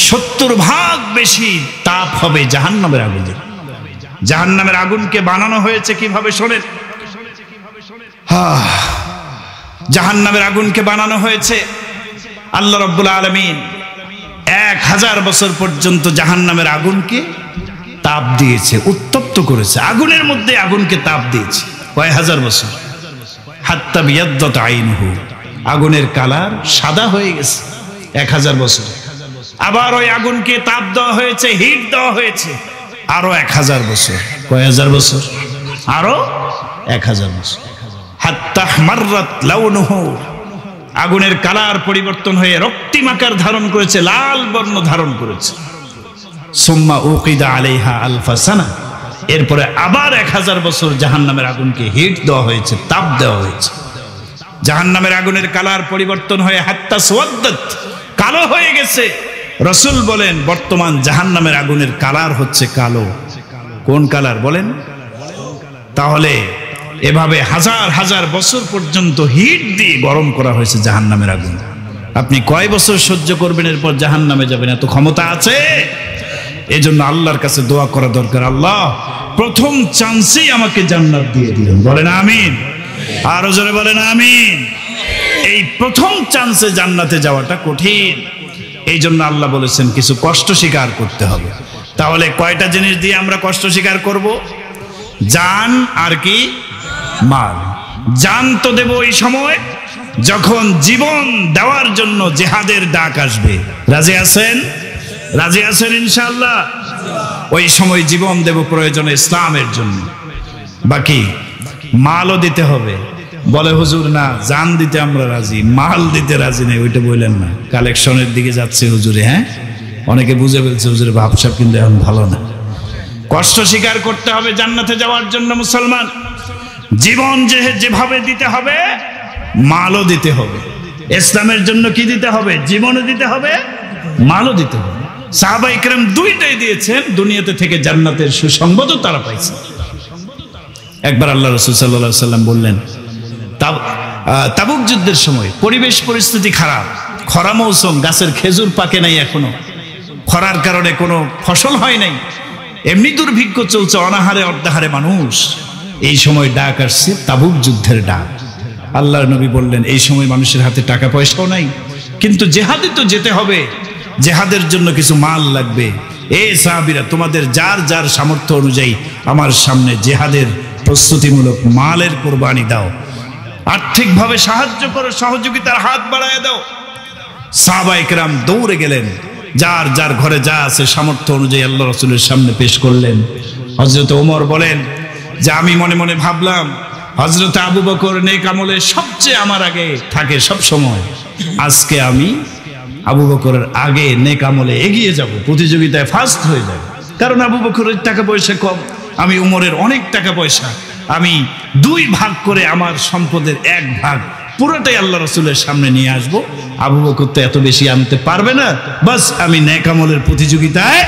70 ভাগ বেশি তাপ হবে জাহান্নামের আগুনে। জাহান্নামের আগুনকে বানানো হয়েছে কিভাবে শোনেন। জাহান্নামের আগুনকে বানানো হয়েছে, আল্লাহ রাব্বুল আলামিন 1000 বছর পর্যন্ত জাহান্নামের আগুনকে তাপ দিয়েছে, উত্তপ্ত করেছে। আগুনের মধ্যে আগুনকে তাপ দিয়েছে কয় হাজার বছর। হাত্তা বিয়াদ্দাত আইনুহু, আগুনের কালার সাদা হয়ে গেছে 1000 বছর। আবার ওই আগুনকে তাপ দেওয়া হয়েছে, হিট দেওয়া হয়েছে আরো 1000 বছর। কয় হাজার বছর? আরো 1000 বছর। হাত্তা মাররাত লাউনুহু, আগুনের কালার পরিবর্তন হয়ে রক্তিম আকার ধারণ করেছে, লাল বর্ণ ধারণ করেছে। সুম্মা উকিদা আলাইহা আলফা সানা, এরপরে আবার 1000 বছর জাহান্নামের আগুনকে হিট দেওয়া হয়েছে, তাপ দেওয়া হয়েছে। জাহান্নামের আগুনের কালার পরিবর্তন হয়ে হাত্তা সুওয়াদ্দাত, কালো হয়ে গেছে। রাসূল বলেন বর্তমান জাহান্নামের আগুনের কালার হচ্ছে কালো। কোন কালার বলেন? তাহলে এভাবে হাজার হাজার বছর পর্যন্ত হিট দিয়ে গরম করা হয়েছে জাহান্নামের আগুন। আপনি কয় বছর সহ্য করবেন, এরপর জাহান্নামে যাবেন? এত ক্ষমতা আছে? এজন্য আল্লাহর কাছে দোয়া করা দরকার, আল্লাহ প্রথম চান্সেই আমাকে জান্নাত দিয়ে দিলেন। বলেন আমিন। আরো জোরে বলেন আমিন। এই প্রথম চান্সে জান্নাতে যাওয়াটা কঠিন, এই জন্য আল্লাহ বলেছেন কিছু কষ্ট স্বীকার করতে হবে। তাহলে কয়টা জিনিস দিয়ে আমরা কষ্ট স্বীকার করব? জান আর কি? মাল। জান তো দেব ওই সময় যখন জীবন দেওয়ার জন্য জিহাদের ডাক আসবে। রাজি আছেন? রাজি আছেন ইনশাআল্লাহ? ওই সময় জীবন দেব প্রয়োজনে ইসলামের জন্য। বাকি মালও দিতে হবে। বলে হুজুর না, জান দিতে আমরা রাজি, মাল দিতে রাজি নেই। ওইটা বললেন না, কালেকশনের দিকে যাচ্ছে হুজুরে। হ্যাঁ, অনেকে বুঝে ফেলছে হুজুরে ভাবসাব কিন্তু এখন ভালো না। কষ্ট স্বীকার করতে হবে জান্নাতে যাওয়ার জন্য। মুসলমান জীবন যেভাবে দিতে হবে, মালও দিতে হবে। ইসলামের জন্য কি দিতে হবে? জীবনও দিতে হবে, মালও দিতে হবে। সাহাবায়ে কেরাম দুইটাই দিয়েছেন, দুনিয়াতে থেকে জান্নাতের সুসংবাদও তারা পাইছে। একবার আল্লাহ রাসূল সাল্লাল্লাহু আলাইহি ওয়াসাল্লাম বললেন, তাবুক যুদ্ধের সময় পরিবেশ পরিস্থিতি খারাপ, খরা মৌসুম, গাছের খেজুর পাকে নাই এখনো, খরার কারণে কোনো ফসল হয় নাই, এমনি দুর্ভিক্ষ চলছে, অনাহারে অর্ধাহারে মানুষ। এই সময় ডাক আসছে, তাবুক যুদ্ধের ডাক। আল্লাহর নবী বললেন এই সময় মানুষের হাতে টাকা পয়সাও নাই, কিন্তু জেহাদে তো যেতে হবে, জেহাদের জন্য কিছু মাল লাগবে। এ সাহাবীরা, তোমাদের যার যার সামর্থ্য অনুযায়ী আমার সামনে জেহাদের প্রস্তুতিমূলক মালের কোরবানি দাও, আর্থিকভাবে সাহায্য করো, সহযোগিতার হাত বাড়ায় দাও। সাহাবায়ে কেরাম দৌড়ে গেলেন, যার যার ঘরে যা আছে সামর্থ্য অনুযায়ী আল্লাহ রাসূলের সামনে পেশ করলেন। হযরত ওমর বলেন যে আমি মনে মনে ভাবলাম হযরত আবু বকর নেক আমলে সবচেয়ে আমার আগে থাকে সব সময়, আজকে আমি আবু বকরের আগে নেক আমলে এগিয়ে যাব, প্রতিযোগিতায় ফার্স্ট হয়ে যাব। কারণ আবু বকরের টাকা পয়সা কম, আমি উমরের অনেক টাকা পয়সা, আমি 2 ভাগ করে আমার সম্পদের 1 ভাগ পুরোটাই আল্লাহ রাসূলের সামনে নিয়ে আসব। আবু বকর তো এত বেশি আনতে পারবে না, বাস আমি নেক আমলের প্রতিযোগিতায়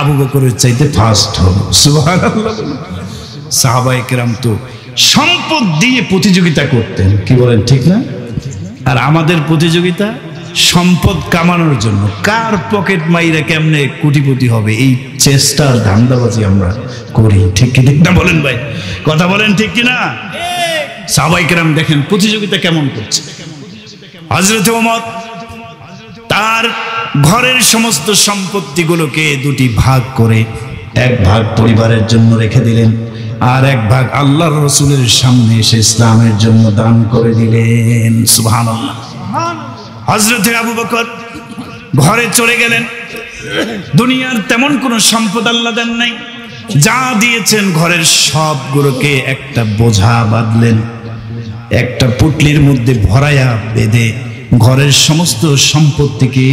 আবু বকরের চাইতে ফার্স্ট হব। সুবহানাল্লাহ। সাহাবায়ে কেরাম তো সম্পদ দিয়ে প্রতিযোগিতা করতেন, কি বলেন ঠিক না? আর আমাদের প্রতিযোগিতা সম্পদ কামানোর জন্য, কার পকেট মাইরা কেমনে কোটিপতি হবে, এই চেষ্টার ধান্দাবাজি আমরা করি। ঠিক কি ঠিক না বলেন ভাই? কথা বলেন ঠিক কি না? সাহাবায়ে কেরাম দেখেন প্রতিযোগিতা কেমন করছে। হযরত ওমর তার ঘরের সমস্ত সম্পত্তিগুলোকে 2টি ভাগ করে 1 ভাগ পরিবারের জন্য রেখে দিলেন, আর 1 ভাগ আল্লাহর রাসূলের সামনে এসে ইসলামের জন্য দান করে দিলেন। সুবহানাল্লাহ। হযরত আবু বকর ঘরে চলে গেলেন, দুনিয়ার তেমন কোনো সম্পদ আল্লাহ দেন নাই, যা দিয়েছেন ঘরের সবগুলোকে একটা বোঝা বাঁধলেন, একটা পুটলির মধ্যে ভরায়া বেঁধে ঘরের সমস্ত সম্পত্তিকে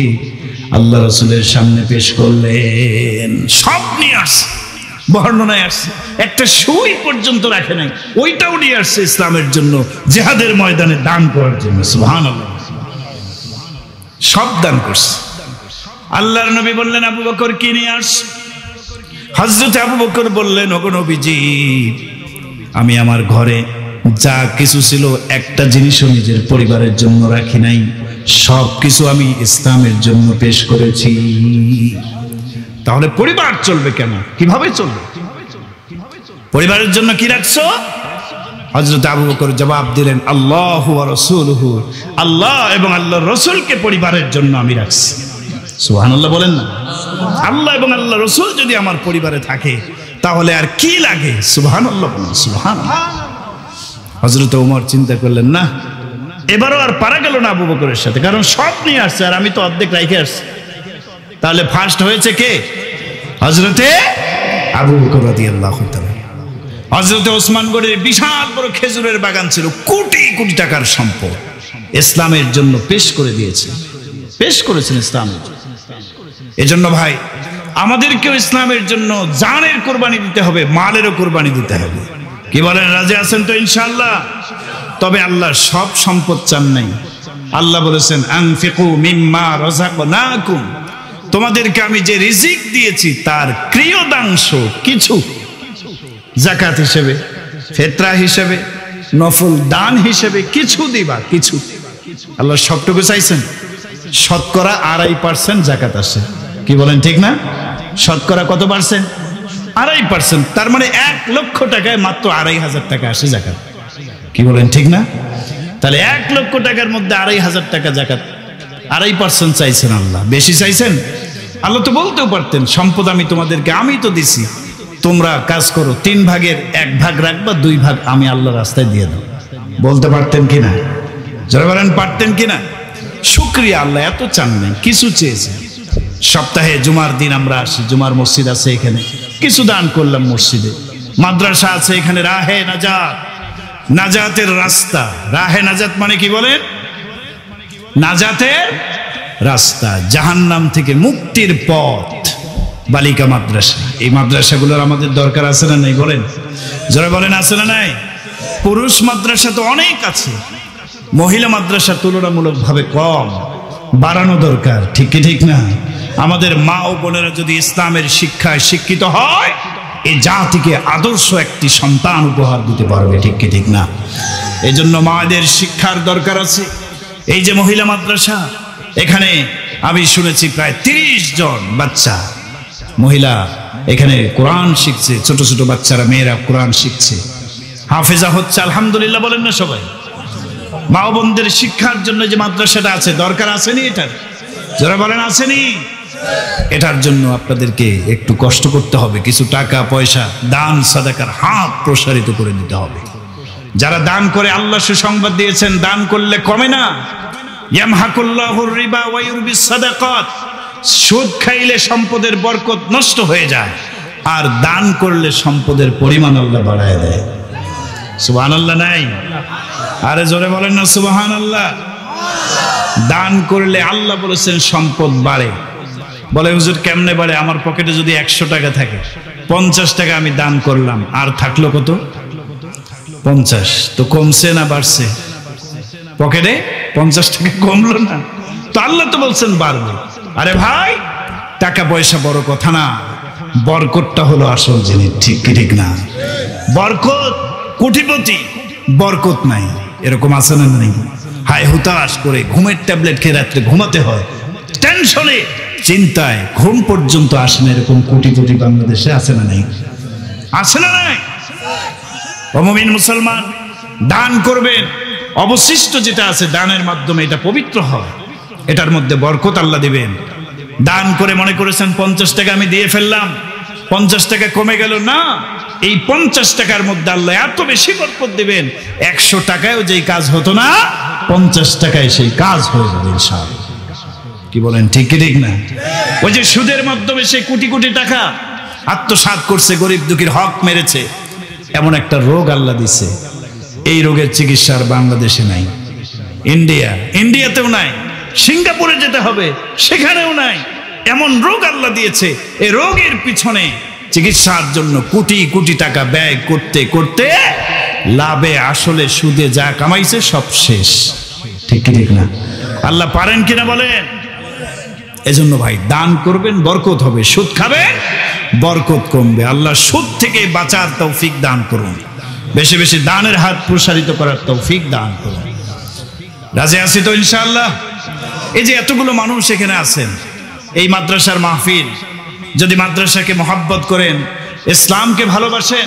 আল্লাহ রাসূলের সামনে পেশ করলেন। সব নিয়ে আসছে, বর্ণনায় আসছে, একটা সুই পর্যন্ত রাখে নাই, ওইটাও নিয়ে আসছে ইসলামের জন্য, জিহাদের ময়দানে দান করার জন্য। সুবহানাল্লাহ, সব দান করছে। আল্লাহর নবী বললেন, আবু বকর কি নিয়ে আসছে? হযরত আবু বকর বললেন, ওগো নবীজি, আমি আমার ঘরে যা কিছু ছিল একটা জিনিসও নিজের পরিবারের জন্য রাখি নাই, সব কিছু আমি ইসলামের জন্য পেশ করেছি। তাহলে পরিবার চলবে কেন? কিভাবে চলবে? পরিবারের জন্য কি রাখছো? হযরত আবু বকর জবাব দিলেন, আল্লাহু ওয়া রাসূলুহু, আল্লাহ এবং আল্লাহর রাসূলকে পরিবারের জন্য আমি রাখছি। সুবহানাল্লাহ বলেন না? আল্লাহ এবং আল্লাহর রাসূল যদি আমার পরিবারে থাকে তাহলে আর কি লাগে? সুবহানাল্লাহ বলেন, সুবহানাল্লাহ। হযরত ওমর চিন্তা করলেন, না, এবারও আর পারা গেল না আবু বকরের সাথে, কারণ সব নিয়ে আসছে আর আমি তো অর্ধেক রেখে আসছি। তাহলে ফার্স্ট হয়েছে কে? হযরতে আবু বকর রাদিয়াল্লাহু তাআলা। হযরতে ওসমান গড়ের বিশাল বড় খেজুরের বাগান ছিল, কোটি কোটি টাকার সম্পদ ইসলামের জন্য পেশ করে দিয়েছে, পেশ করেছেন ইসলামের। এজন্য ভাই, আমাদেরকেও ইসলামের জন্য জানের কোরবানি দিতে হবে, মালেরও কোরবানি দিতে হবে। কি বলেন, রাজি আছেন তো ইনশাআল্লাহ? তবে আল্লাহ সব সম্পদ চান নাই। আল্লাহ বলেছেন, আনফিকু মিম্মা রাযাকনাকুম, তোমাদেরকে আমি যে রিজিক দিয়েছি তার ক্রিয়দাংশ কিছু যাকাত হিসেবে, ফিতরা হিসেবে, নফল দান হিসেবে কিছু দিবা, কিছু। আল্লাহ সবটুকু চাইছেন। শতকরা 2.5% যাকাত আসে। কি বলেন, ঠিক না? শতকরা কত পার্সেন্ট? 2.5%। তার মানে 1 লক্ষ টাকায় মাত্র 2,500 টাকা আসে যাকাত। কি বলেন, ঠিক না? তাহলে 1 লক্ষ টাকার মধ্যে 2,500 টাকা যাকাত, 2.5% চাইছেন আল্লাহ। বেশি চাইছেন? আল্লাহ তো বলতেও পারতেন, সম্পদ আমি তোমাদেরকে আমি তো দিছি, তোমরা কাজ করো, 3 ভাগের 1 ভাগ রাখবা, 2 ভাগ আমি আল্লাহ রাস্তায় দিয়ে দাও। বলতে পারতেন কিনা? যারা বলেন পারতেন কিনা? শুকরিয়া, আল্লাহ এত চান নাই, কিছু চেয়েছে। সপ্তাহে জুমার দিন আমরা আসি, জুমার মসজিদ আছে এখানে, কিছু দান করলাম মসজিদে। মাদ্রাসা আছে এখানে, রাহে নাজাত, নাজাতের রাস্তা। রাহে নাজাত মানে কি বলেন? নাজাতের রাস্তা, জাহান্নাম থেকে মুক্তির পথ, বালিকা মাদ্রাসা। এই মাদ্রাসাগুলোর আমাদের দরকার আছে না নাই বলেন? যারা বলেন আছে না নাই? পুরুষ মাদ্রাসা তো অনেক আছে, মহিলা মাদ্রাসা তুলনামূলকভাবে কম, বাড়ানো দরকার। ঠিক কি ঠিক না? আমাদের মা ও বোনেরা যদি ইসলামের শিক্ষায় শিক্ষিত হয়, এই জাতিকে আদর্শ একটি সন্তান উপহার দিতে পারবে। ঠিক কি ঠিক না? এই জন্য মায়েদের শিক্ষার দরকার আছে। এই যে মহিলা মাদ্রাসা, এখানে আমি শুনেছি প্রায় 30 জন বাচ্চা মহিলা এখানে কোরআন শিখছে, ছোট ছোট বাচ্চারা, মেয়েরা কোরআন শিখছে, হাফেজা হচ্ছে। আলহামদুলিল্লাহ বলেন না সবাই? মা ও বোনদের শিক্ষার জন্য যে মাদ্রাসাটা আছে, দরকার আসেনি এটার? যারা বলেন আসেনি? এটার জন্য আপনাদেরকে একটু কষ্ট করতে হবে, কিছু টাকা পয়সা দান সাদাকার হাত প্রসারিত করে দিতে হবে। যারা দান করে, আল্লাহ সুসংবাদ দিয়েছেন, দান করলে কমে না। ইয়ামহাকুল্লাহুর রিবা ওয়া ইউরবিস সাদাকাত, সুদ খাইলে সম্পদের বরকত নষ্ট হয়ে যায়, আর দান করলে সম্পদের পরিমাণ আল্লাহ বাড়ায় দেয়। সুবহানাল্লাহ নাই? আরে জোরে বলেন না সুবহানাল্লাহ। দান করলে আল্লাহ বলেছেন সম্পদ বাড়ে। বলে হুজুর কেমনে বাড়ে? আমার পকেটে যদি 100 টাকা থাকে, 50 টাকা আমি দান করলাম, আর থাকলো কত? 50। তো কমছে না বাড়ছে? পকেটে 50 টাকা কমলো না তো? আল্লাহ তো বলছেন বাড়বে। আরে ভাই, টাকা পয়সা বড় কথা না, বরকতটা হলো আসল জিনিস। ঠিক কি ঠিক না? বরকত, কোটিপতি, বরকত নাই, এরকম আছে না নাই? হায় হুতাশ করে ঘুমের ট্যাবলেট খেয়ে রাত্রে ঘুমাতে হয়, টেনশনে চিন্তায় ঘুম পর্যন্ত আসে না, এরকম কোটি কোটি বাংলাদেশে আছে না নাই? আছে না নাই? ও মুমিন মুসলমান, দান করবেন, অবশিষ্ট যেটা আছে দানের মাধ্যমে এটা পবিত্র হয়, এটার মধ্যে বরকত আল্লাহ দিবেন। দান করে মনে করেছেন 50 টাকা আমি দিয়ে ফেললাম, 50 টাকা কমে গেল না, এই 50 টাকার মধ্যে আল্লাহ এত বেশি বরকত দিবেন, 100 টাকায়ও যেই কাজ হতো না, 50 টাকায় সেই কাজ হয়ে যাবে ইনশাআল্লাহ। কি বলেন, ঠিক কি ঠিক না? ওই যে সুদের মাধ্যমে সেই কোটি কোটি টাকা আত্মসাৎ করছে, গরিব দুঃখীর হক মেরেছে। এমন একটা রোগ আল্লাহ দিছে, এই রোগের চিকিৎসা আর বাংলাদেশে নাই, ইন্ডিয়াতেও নাই, সিঙ্গাপুরে যেতে হবে সেখানেও নাই। এমন রোগ আল্লাহ দিয়েছে, এই রোগের পিছনে চিকিৎসার জন্য কোটি কোটি টাকা ব্যয় করতে করতে লাভে আসলে সুদে যা কামাইছে সব শেষ। ঠিক ঠিক না? আল্লাহ পারেন কিনা বলেন? এজন্য ভাই দান করবেন, বরকত হবে, সুদ খাবেন বরকত কমবে। আল্লাহ সুদ থেকে বাঁচার তৌফিক দান করুন, বেশি বেশি দানের হাত প্রসারিত করার তৌফিক দান করুন। রাজি আছি তো ইনশাআল্লাহ? এই যে এতগুলো মানুষ এখানে আছেন, এই মাদ্রাসার মাহফিল, যদি মাদ্রাসাকে মহব্বত করেন, ইসলামকে ভালোবাসেন,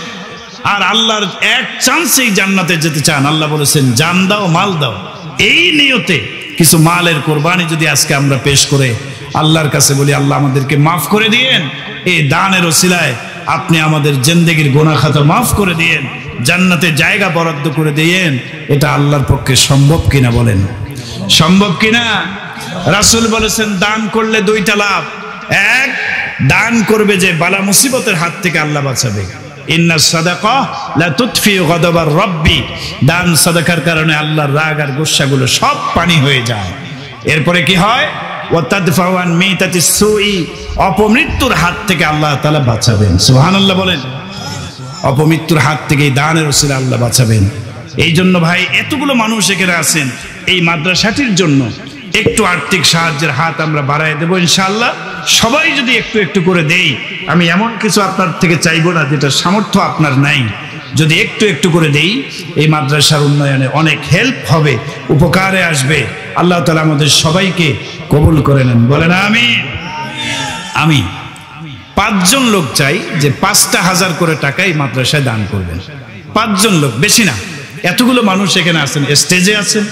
আর আল্লাহর এক চান্সেই জান্নাতে যেতে চান, আল্লাহ বলেছেন জান দাও মাল দাও, এই নিয়তে কিছু মালের কোরবানি যদি আজকে আমরা পেশ করে আল্লাহর কাছে বলি, আল্লাহ আমাদেরকে মাফ করে দিয়েন, এই দানের ওসিলায় আপনি আমাদের জিন্দেগির গুনাহ খাতা মাফ করে দিয়েন, জান্নাতে জায়গা বরাদ্দ করে দিয়েন, এটা আল্লাহর পক্ষে সম্ভব কিনা বলেন? সম্ভব কিনা? রাসূল বলেছেন দান করলে দুইটা লাভ। এক, দান করবে যে বালা মুসিবতের হাত থেকে আল্লাহ বাঁচাবে। ইন্না সাদাকা লা তুতফি গাদাবার রাব্বি, দান সাদাকার কারণে আল্লাহর রাগ আর গোসাগুলো সব পানি হয়ে যায়। এরপরে কি হয়? ওয়া তাদফাউ আন মিতাতিস সুই, অপমৃত্যুর হাত থেকে আল্লাহ তাআলা বাঁচাবেন। সুবহানাল্লাহ বলেন। অপমৃত্যুর হাত থেকে এই দানের ওসিলা আল্লাহ বাঁচাবেন। এই জন্য ভাই এতগুলো মানুষ এখানে আছেন, এই মাদ্রাসাটির জন্য একটু আর্থিক সাহায্যের হাত আমরা বাড়ায় দেবো ইনশাআল্লাহ। সবাই যদি একটু একটু করে দেই, আমি এমন কিছু আপনার থেকে চাইবো না যেটা সামর্থ্য আপনার নাই, যদি একটু একটু করে দেই, এই মাদ্রাসার উন্নয়নে অনেক হেল্প হবে, উপকারে আসবে। আল্লাহ তাআলা আমাদের সবাইকে কবুল করে নেন, বলেন আমিন। আমি 5 জন লোক চাই যে 5,000 করে টাকা এই মাদ্রাসায় দান করবেন। 5 জন লোক, বেশি না। এতগুলো মানুষ এখানে আছেন, স্টেজে আছেন,